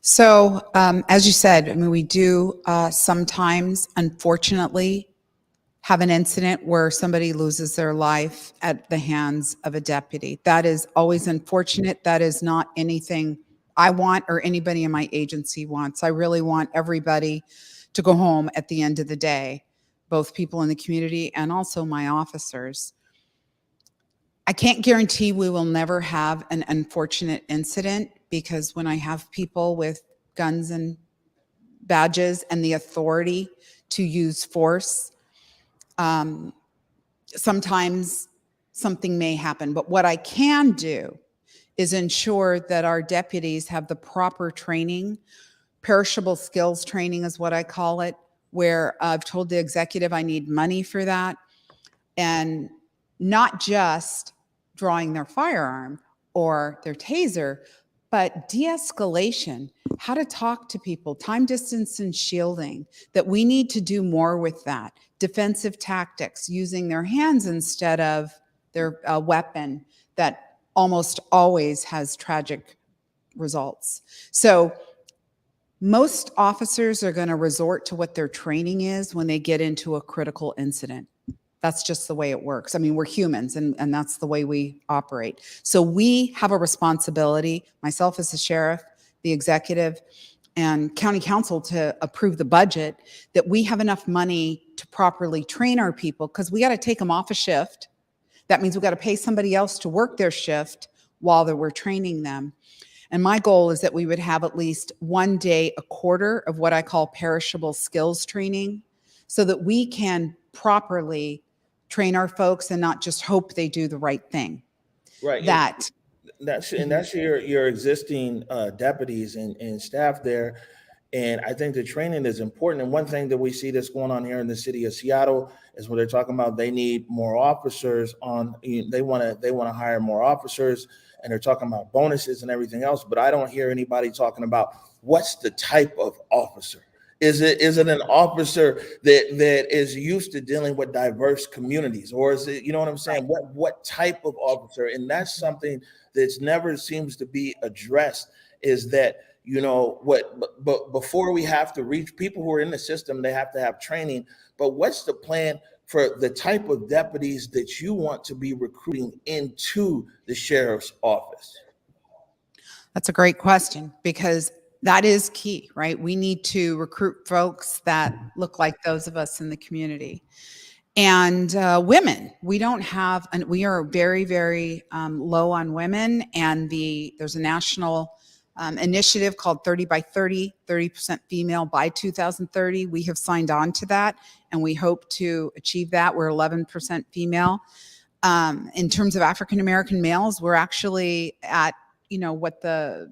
F: So, as you said, I mean, we do sometimes, unfortunately, have an incident where somebody loses their life at the hands of a deputy. That is always unfortunate. That is not anything I want or anybody in my agency wants. I really want everybody to go home at the end of the day, both people in the community and also my officers. I can't guarantee we will never have an unfortunate incident, because when I have people with guns and badges and the authority to use force, sometimes something may happen. But what I can do is ensure that our deputies have the proper training. Perishable skills training is what I call it, where I've told the executive I need money for that. And not just drawing their firearm or their taser, but de-escalation, how to talk to people, time, distance, and shielding, that we need to do more with that. Defensive tactics, using their hands instead of their weapon, that almost always has tragic results. So most officers are going to resort to what their training is when they get into a critical incident. That's just the way it works. I mean, we're humans, and that's the way we operate. So we have a responsibility, myself as the sheriff, the executive, and county council, to approve the budget, that we have enough money to properly train our people, because we got to take them off a shift. That means we got to pay somebody else to work their shift while we're training them. And my goal is that we would have at least one day a quarter of what I call perishable skills training, so that we can properly train our folks and not just hope they do the right thing.
D: Right.
F: That's
D: your existing deputies and staff there. And I think the training is important. And one thing that we see that's going on here in the city of Seattle is when they're talking about they need more officers they want to hire more officers, and they're talking about bonuses and everything else. But I don't hear anybody talking about what's the type of officer. Is it an officer that is used to dealing with diverse communities, or is it, you know what I'm saying? What type of officer? And that's something that's never seems to be addressed, is that, but before we have to reach people who are in the system, they have to have training. But what's the plan for the type of deputies that you want to be recruiting into the sheriff's office?
F: a great question, because that is key, right? We need to recruit folks that look like those of us in the community. And women, we are very, very low on women. And there's a national initiative called 30 by 30, 30% female by 2030. We have signed on to that, and we hope to achieve that. We're 11% female. In terms of African-American males, we're actually at, what the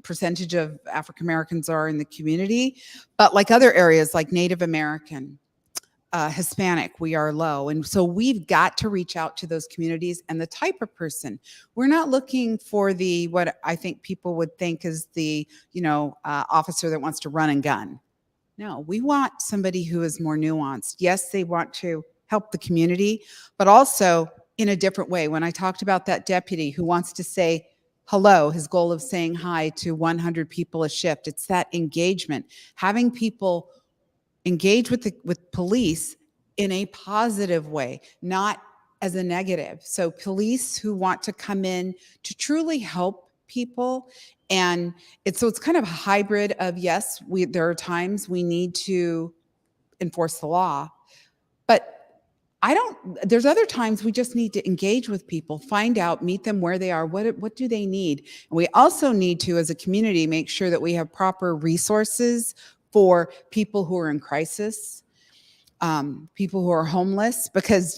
F: percentage of African Americans are in the community, but like other areas like Native American, Hispanic, we are low. And so we've got to reach out to those communities and the type of person. We're not looking for what I think people would think is the, officer that wants to run and gun. No, we want somebody who is more nuanced. Yes, they want to help the community, but also in a different way. When I talked about that deputy who wants to say hello, his goal of saying hi to 100 people a shift, it's that engagement, having people engage with police in a positive way, not as a negative. So police who want to come in to truly help people. And it's kind of a hybrid of, yes, there are times we need to enforce the law, but there's other times we just need to engage with people, find out, meet them where they are, what do they need. And we also need to, as a community, make sure that we have proper resources for people who are in crisis, people who are homeless, because,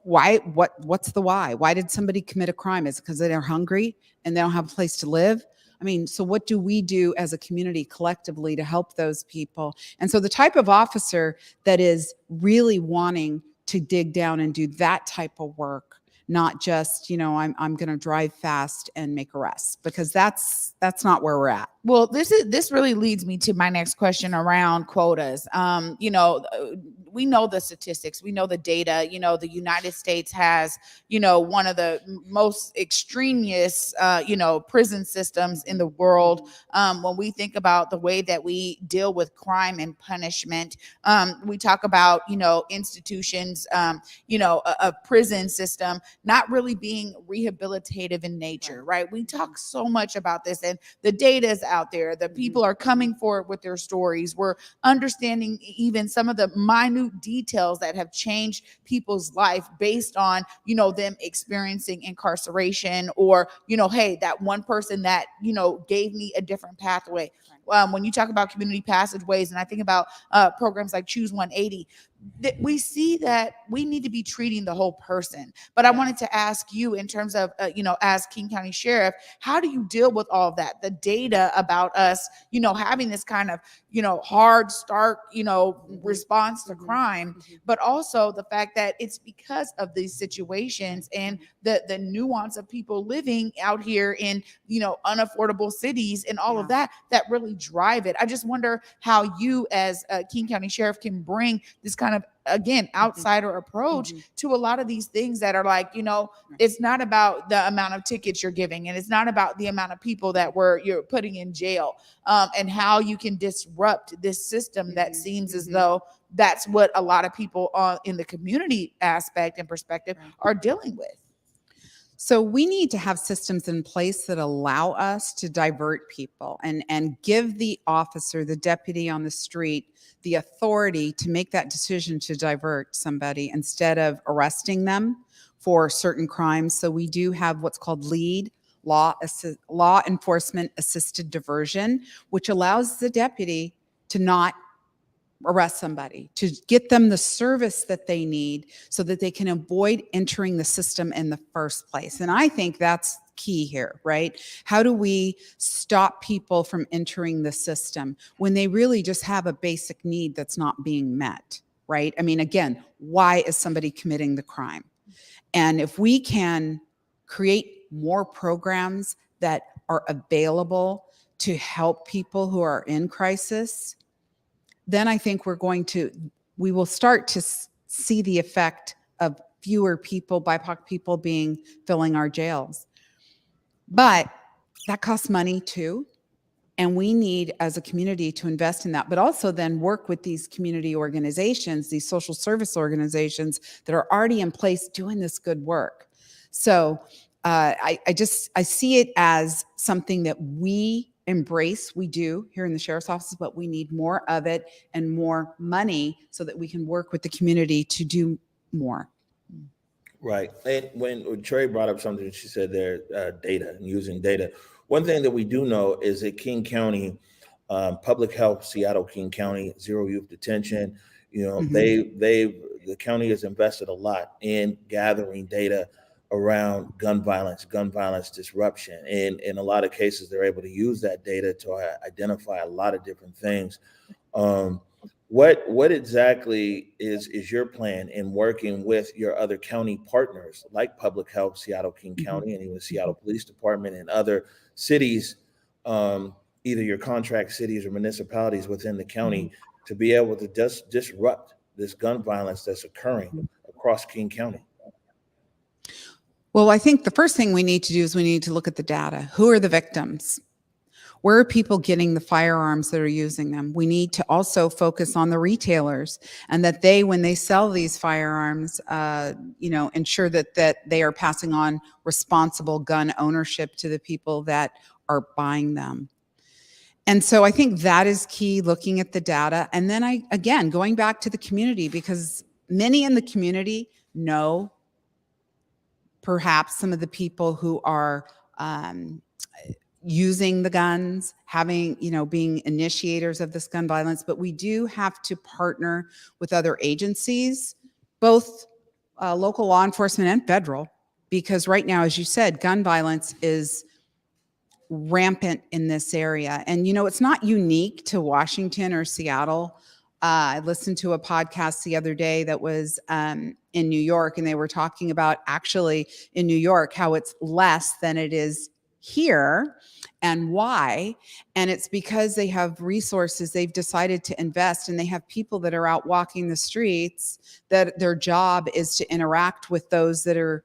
F: what's the why? Why did somebody commit a crime? Is it because they're hungry and they don't have a place to live? I mean, so what do we do as a community collectively to help those people? And so the type of officer that is really wanting to dig down and do that type of work, not just, I'm going to drive fast and make arrests, because that's not where we're at.
C: Well, this really leads me to my next question around quotas. We know the statistics, we know the data. The United States has, one of the most extraneous, prison systems in the world. When we think about the way that we deal with crime and punishment, we talk about, institutions, a prison system not really being rehabilitative in nature, right? We talk so much about this, and the data is out there. The people are coming forward with their stories. We're understanding even some of the minute details that have changed people's life based on, them experiencing incarceration, or, hey, that one person that, gave me a different pathway. When you talk about community passageways, and I think about programs like Choose 180, that we see that we need to be treating the whole person. But I wanted to ask you, in terms of, as King County Sheriff, how do you deal with all of that? The data about us, having this kind of, hard, stark, response to crime, but also the fact that it's because of these situations and the nuance of people living out here in, unaffordable cities and all of that really drive it. I just wonder how you, as King County Sheriff, can bring this kind of, again, outsider approach to a lot of these things that are like, it's not about the amount of tickets you're giving, and it's not about the amount of people that you're putting in jail, and how you can disrupt this system that seems as though that's what a lot of people in the community aspect and perspective are dealing with.
F: So we need to have systems in place that allow us to divert people and give the officer, the deputy on the street, the authority to make that decision to divert somebody instead of arresting them for certain crimes. So we do have what's called LEAD, law enforcement assisted diversion, which allows the deputy to not arrest somebody, to get them the service that they need so that they can avoid entering the system in the first place. And I think that's key here, right? How do we stop people from entering the system when they really just have a basic need that's not being met, right? I mean, again, why is somebody committing the crime? And if we can create more programs that are available to help people who are in crisis, then I think we will start to see the effect of fewer people, BIPOC people, filling our jails. But that costs money too. And we need, as a community, to invest in that, but also then work with these community organizations, these social service organizations that are already in place doing this good work. So I see it as something that we embrace. We do here in the sheriff's office, but we need more of it and more money so that we can work with the community to do more.
D: Right. And when Trey brought up something, she said there, data and using data. One thing that we do know is that King County, Public Health, Seattle, King County, Zero Youth Detention, the county has invested a lot in gathering data around gun violence disruption. And in a lot of cases, they're able to use that data to identify a lot of different things. What exactly is your plan in working with your other county partners like Public Health, Seattle, King County, and even Seattle Police Department and other cities, either your contract cities or municipalities within the county, to be able to disrupt this gun violence that's occurring across King County?
F: Well, I think the first thing we need to do is we need to look at the data. Who are the victims? Where are people getting the firearms that are using them? We need to also focus on the retailers, and that they, when they sell these firearms, ensure that they are passing on responsible gun ownership to the people that are buying them. And so I think that is key, looking at the data. And then again, going back to the community, because many in the community know perhaps some of the people who are using the guns, being initiators of this gun violence. But we do have to partner with other agencies, both local law enforcement and federal, because right now, as you said, gun violence is rampant in this area. And, it's not unique to Washington or Seattle. I listened to a podcast the other day that was in New York, and they were talking about actually in New York how it's less than it is here and why. And it's because they have resources they've decided to invest, and they have people that are out walking the streets that their job is to interact with those that are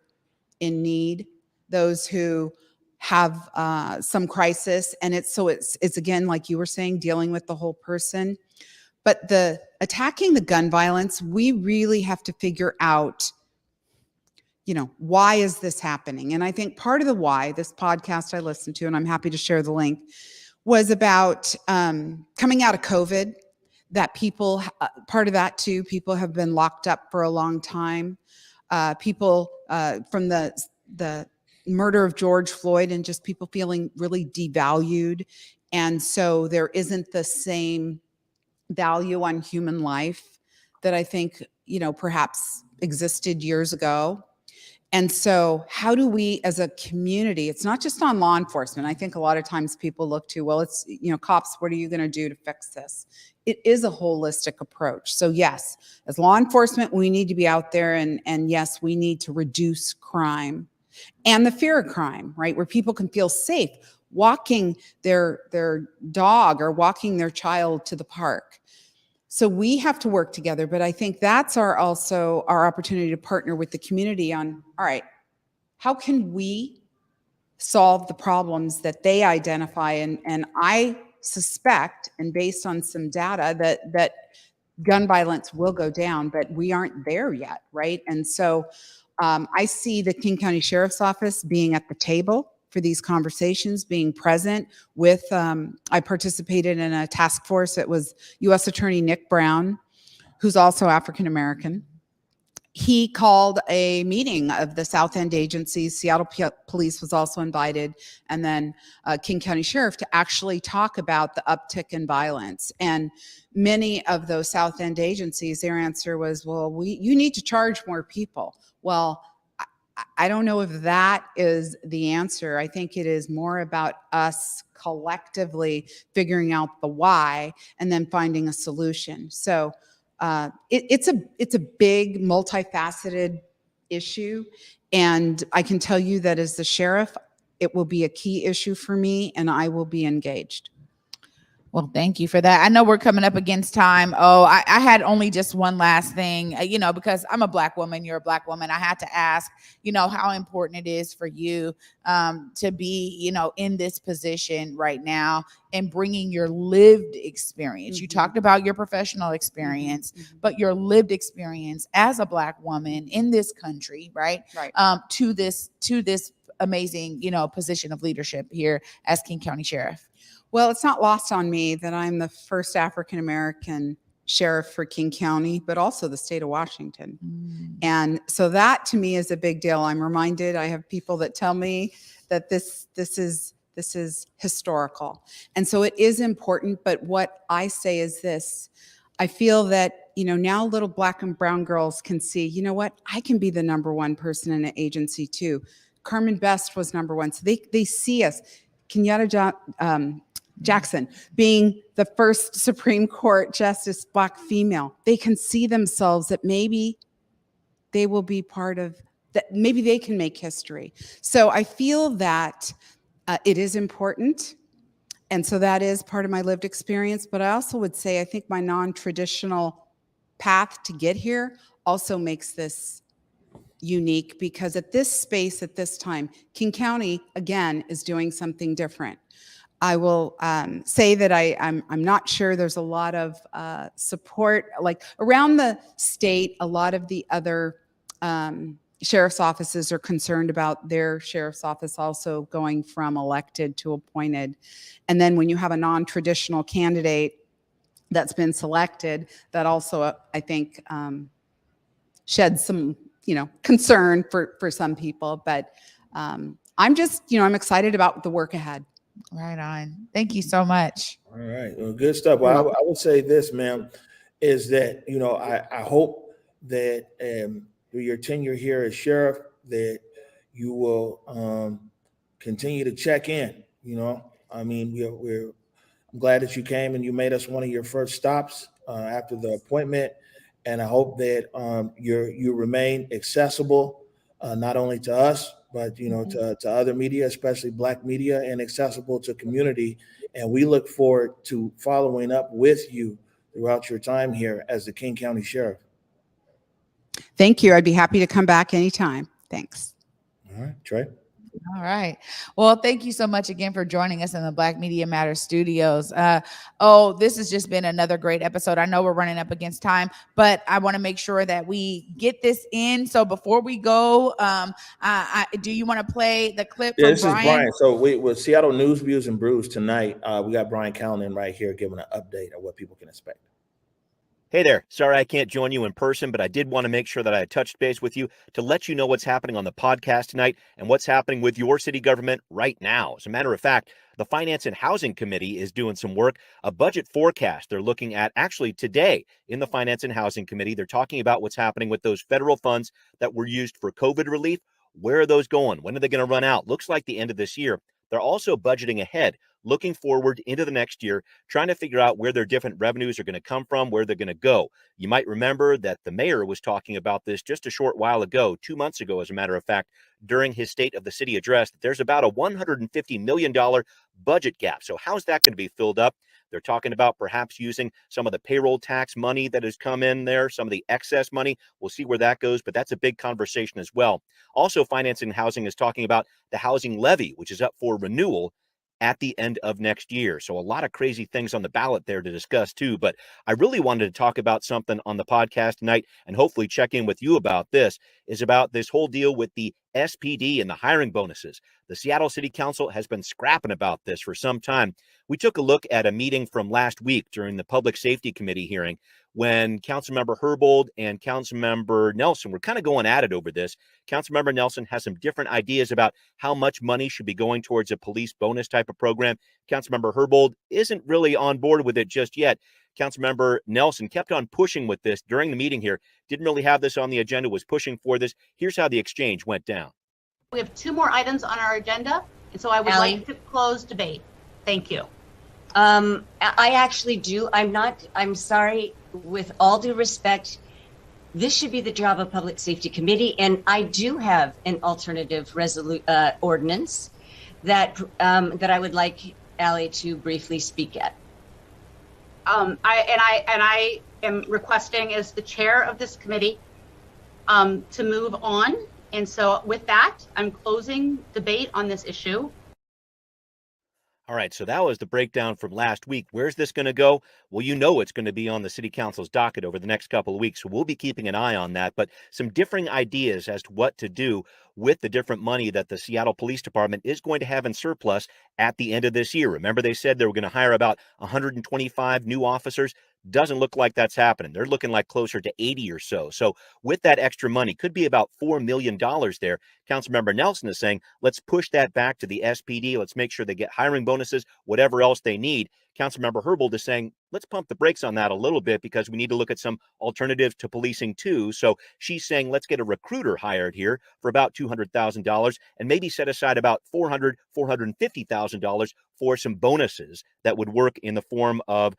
F: in need, those who have some crisis. And it's again, like you were saying, dealing with the whole person. But the attacking the gun violence, we really have to figure out, why is this happening? And I think part of the why, this podcast I listened to, and I'm happy to share the link, was about coming out of COVID, that people, part of that too, people have been locked up for a long time. People from the murder of George Floyd, and just people feeling really devalued. And so there isn't the same value on human life that I think, perhaps existed years ago. And so how do we as a community, it's not just on law enforcement. I think a lot of times people look to, well, it's, cops, what are you going to do to fix this? It is a holistic approach. So yes, as law enforcement, we need to be out there, and yes, we need to reduce crime and the fear of crime, right? Where people can feel safe walking their dog or walking their child to the park. So we have to work together, but I think that's also our opportunity to partner with the community on, all right, how can we solve the problems that they identify? And I suspect, and based on some data, that gun violence will go down, but we aren't there yet, right? And so I see the King County Sheriff's Office being at the table for these conversations, being present with, I participated in a task force. It was U.S. Attorney Nick Brown, who's also African-American. He called a meeting of the South End agencies. Seattle Police was also invited, and then King County Sheriff, to actually talk about the uptick in violence. And many of those South End agencies, their answer was, well, you need to charge more people. Well, I don't know if that is the answer. I think it is more about us collectively figuring out the why and then finding a solution. So it's a big, multifaceted issue. And I can tell you that as the sheriff, it will be a key issue for me, and I will be engaged.
C: Well, thank you for that. I know we're coming up against time. Oh, I had only just one last thing, because I'm a Black woman, you're a Black woman. I had to ask, how important it is for you to be, in this position right now and bringing your lived experience. Mm-hmm. You talked about your professional experience, mm-hmm. but your lived experience as a Black woman in this country, right? To this amazing, position of leadership here as King County Sheriff.
F: Well, it's not lost on me that I'm the first African-American sheriff for King County, but also the state of Washington. Mm. And so that to me is a big deal. I'm reminded, I have people that tell me that this is historical. And so it is important, but what I say is this: I feel that, now little Black and brown girls can see, what, I can be the number one person in an agency too. Carmen Best was number one. So they see us. Kenyatta Jackson being the first Supreme Court Justice Black female, they can see themselves that maybe they will be part of that, maybe they can make history. So I feel that it is important. And so that is part of my lived experience. But I also would say, I think my non-traditional path to get here also makes this unique, because at this space, at this time, King County, again, is doing something different. I will say that I'm not sure there's a lot of support, like around the state. A lot of the other sheriff's offices are concerned about their sheriff's office also going from elected to appointed. And then when you have a non-traditional candidate that's been selected, that also, I think, sheds some, concern for some people. But I'm just, I'm excited about the work ahead.
C: Right on. Thank you so much.
D: All right. Well, good stuff. Well, I would say this, ma'am, is that, I hope that through your tenure here as sheriff, that you will continue to check in. I mean, we're I'm glad that you came and you made us one of your first stops after the appointment. And I hope that you remain accessible, not only to us, but to other media, especially Black media, and accessible to community. And we look forward to following up with you throughout your time here as the King County Sheriff.
F: Thank you. I'd be happy to come back anytime. Thanks.
D: All right, Trey.
C: All right. Well, thank you so much again for joining us in the Black Media Matters studios. This has just been another great episode. I know we're running up against time, but I want to make sure that we get this in. So before we go, do you want to play the clip from
D: This
C: Brian?
D: is Brian. So with Seattle News, Views, and Brews tonight, we got Brian Callen right here giving an update on what people can expect.
G: Hey there. Sorry I can't join you in person, but I did want to make sure that I touched base with you to let you know what's happening on the podcast tonight and what's happening with your city government right now. As a matter of fact, the Finance and Housing Committee is doing some work, a budget forecast they're looking at actually today in the Finance and Housing Committee. They're talking about what's happening with those federal funds that were used for COVID relief. Where are those going? When are they going to run out? Looks like the end of this year. They're also budgeting ahead, looking forward into the next year, trying to figure out where their different revenues are going to come from, where they're going to go. You might remember that the mayor was talking about this just a short while ago, 2 months ago, as a matter of fact, during his State of the City address, that there's about a $150 million budget gap. So how's that going to be filled up? They're talking about perhaps using some of the payroll tax money that has come in there, some of the excess money. We'll see where that goes, but that's a big conversation as well. Also, Finance and Housing is talking about the housing levy, which is up for renewal at the end of next year. So a lot of crazy things on the ballot there to discuss too. But I really wanted to talk about something on the podcast tonight and hopefully check in with you about this, is about this whole deal with the SPD and the hiring bonuses. The Seattle City Council has been scrapping about this for some time. We took a look at a meeting from last week during the Public Safety Committee hearing when Councilmember Herbold and Councilmember Nelson were kind of going at it over this. Councilmember Nelson has some different ideas about how much money should be going towards a police bonus type of program. Councilmember Herbold isn't really on board with it just yet. Councilmember Nelson kept on pushing with this during the meeting here, didn't really have this on the agenda, was pushing for this. Here's how the exchange went down.
H: We have 2 more items on our agenda, and so I would like to close debate. Thank you.
I: I actually do. I'm sorry, with all due respect, this should be the job of Public Safety Committee, and I do have an alternative ordinance that I would like Allie to briefly speak at.
H: I am requesting, as the chair of this committee, to move on. And so with that, I'm closing debate on this issue.
G: All right, so that was the breakdown from last week. Where's this going to go? Well, you know it's going to be on the City Council's docket over the next couple of weeks, so we'll be keeping an eye on that. But some differing ideas as to what to do with the different money that the Seattle Police Department is going to have in surplus at the end of this year. Remember, they said they were going to hire about 125 new officers. Doesn't look like that's happening. They're looking like closer to 80 or so. So with that extra money, could be about $4 million there. Councilmember Nelson is saying, let's push that back to the SPD. Let's make sure they get hiring bonuses, whatever else they need. Councilmember Herbold is saying, let's pump the brakes on that a little bit because we need to look at some alternatives to policing too. So she's saying, let's get a recruiter hired here for about $200,000 and maybe set aside about $450,000 for some bonuses that would work in the form of,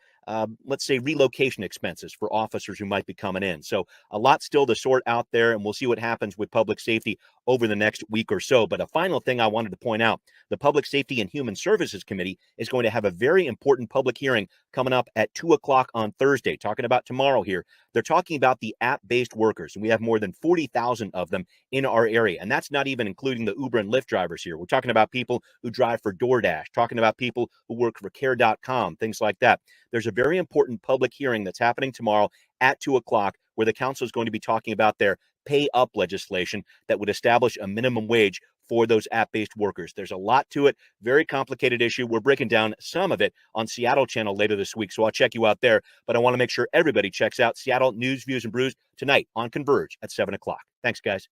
G: let's say, relocation expenses for officers who might be coming in. So a lot still to sort out there, and we'll see what happens with public safety over the next week or so. But a final thing I wanted to point out, the Public Safety and Human Services Committee is going to have a very important public hearing coming up at 2 o'clock on Thursday, talking about tomorrow here. They're talking about the app-based workers, and we have more than 40,000 of them in our area. And that's not even including the Uber and Lyft drivers here. We're talking about people who drive for DoorDash, talking about people who work for Care.com, things like that. There's a very important public hearing that's happening tomorrow at 2 o'clock where the council is going to be talking about their pay up legislation that would establish a minimum wage for those app-based workers. There's a lot to it, very complicated issue. We're breaking down some of it on Seattle Channel later this week, so I'll check you out there. But I want to make sure everybody checks out Seattle News, Views, and Brews tonight on Converge at 7 o'clock. Thanks, guys.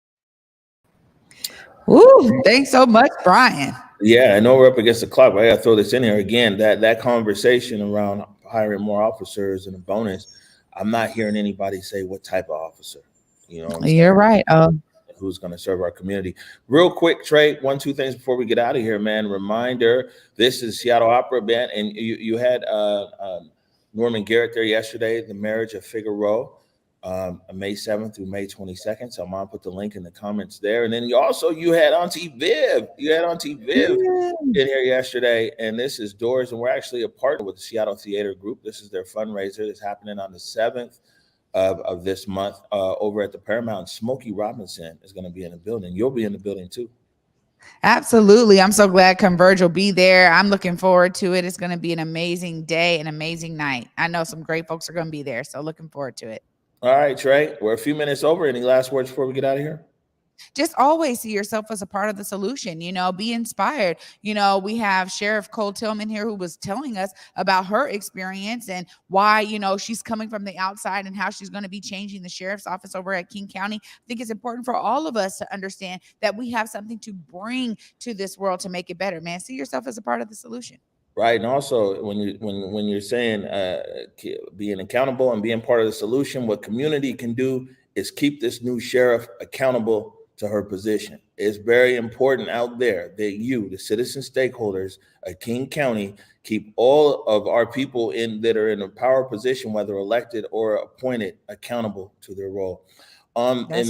C: Woo, thanks so much, Brian.
D: Yeah, I know we're up against the clock, but I got to throw this in here again. That conversation around hiring more officers and a bonus, I'm not hearing anybody say what type of officer. You know,
C: You're right.
D: who's going to serve our community. Real quick, Trey, two things before we get out of here, man. Reminder, this is Seattle Opera Band, and you had Norman Garrett there yesterday, The Marriage of Figaro, May 7th through May 22nd. So I'm going to put the link in the comments there. And then you had Auntie Viv. In here yesterday, and this is Doors, and we're actually a partner with the Seattle Theater Group. This is their fundraiser. It's happening on the 7th of this month over at the Paramount. Smokey Robinson is going to be in the building. You'll be in the building too.
C: Absolutely. I'm so glad Converge will be there. I'm looking forward to it. It's going to be an amazing day, an amazing night. I know some great folks are going to be there, so looking forward to it.
D: All right, Trey, we're a few minutes over. Any last words before we get out of here?
C: Just always see yourself as a part of the solution, be inspired. We have Sheriff Cole-Tindall here who was telling us about her experience and why, she's coming from the outside and how she's going to be changing the sheriff's office over at King County. I think it's important for all of us to understand that we have something to bring to this world to make it better, man. See yourself as a part of the solution.
D: Right. And also when you're saying being accountable and being part of the solution, what community can do is keep this new sheriff accountable to her position. It's very important out there that you, the citizen stakeholders of King County, keep all of our people that are in a power position, whether elected or appointed, accountable to their role. With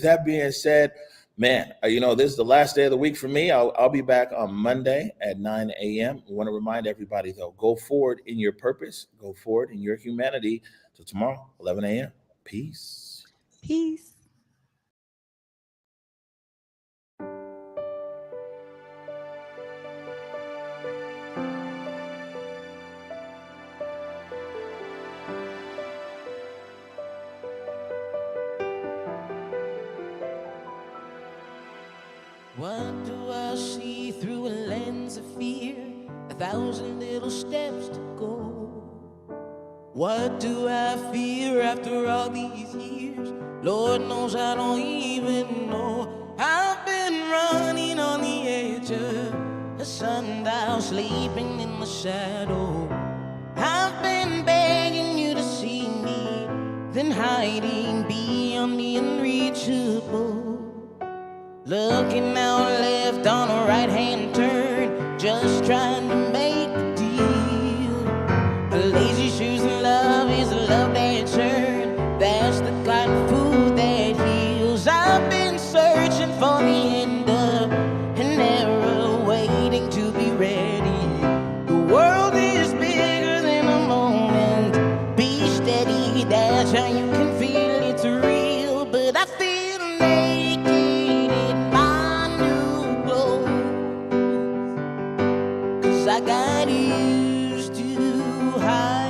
D: that being said, man, this is the last day of the week for me. I'll be back on Monday at 9 a.m. I want to remind everybody, though, go forward in your purpose, go forward in your humanity. Till tomorrow, 11 a.m. Peace.
C: Peace.
J: What do I see through a lens of fear? 1,000 little steps to go. What do I fear after all these years? Lord knows I don't even know. I've been running on the edge of a sundial, sleeping in the shadow. I've been begging you to see me, then hiding beyond the unreachable. Looking out left on a right-hand turn, just trying to make a deal. A lazy shoes and love is a love that turn. That's the kind of food that heals. I've been searching for the end of an era, waiting to be ready. The world is bigger than a moment. Be steady, that's how you can feel it's real. But I feel naked in my new clothes, 'cause I got used to hide.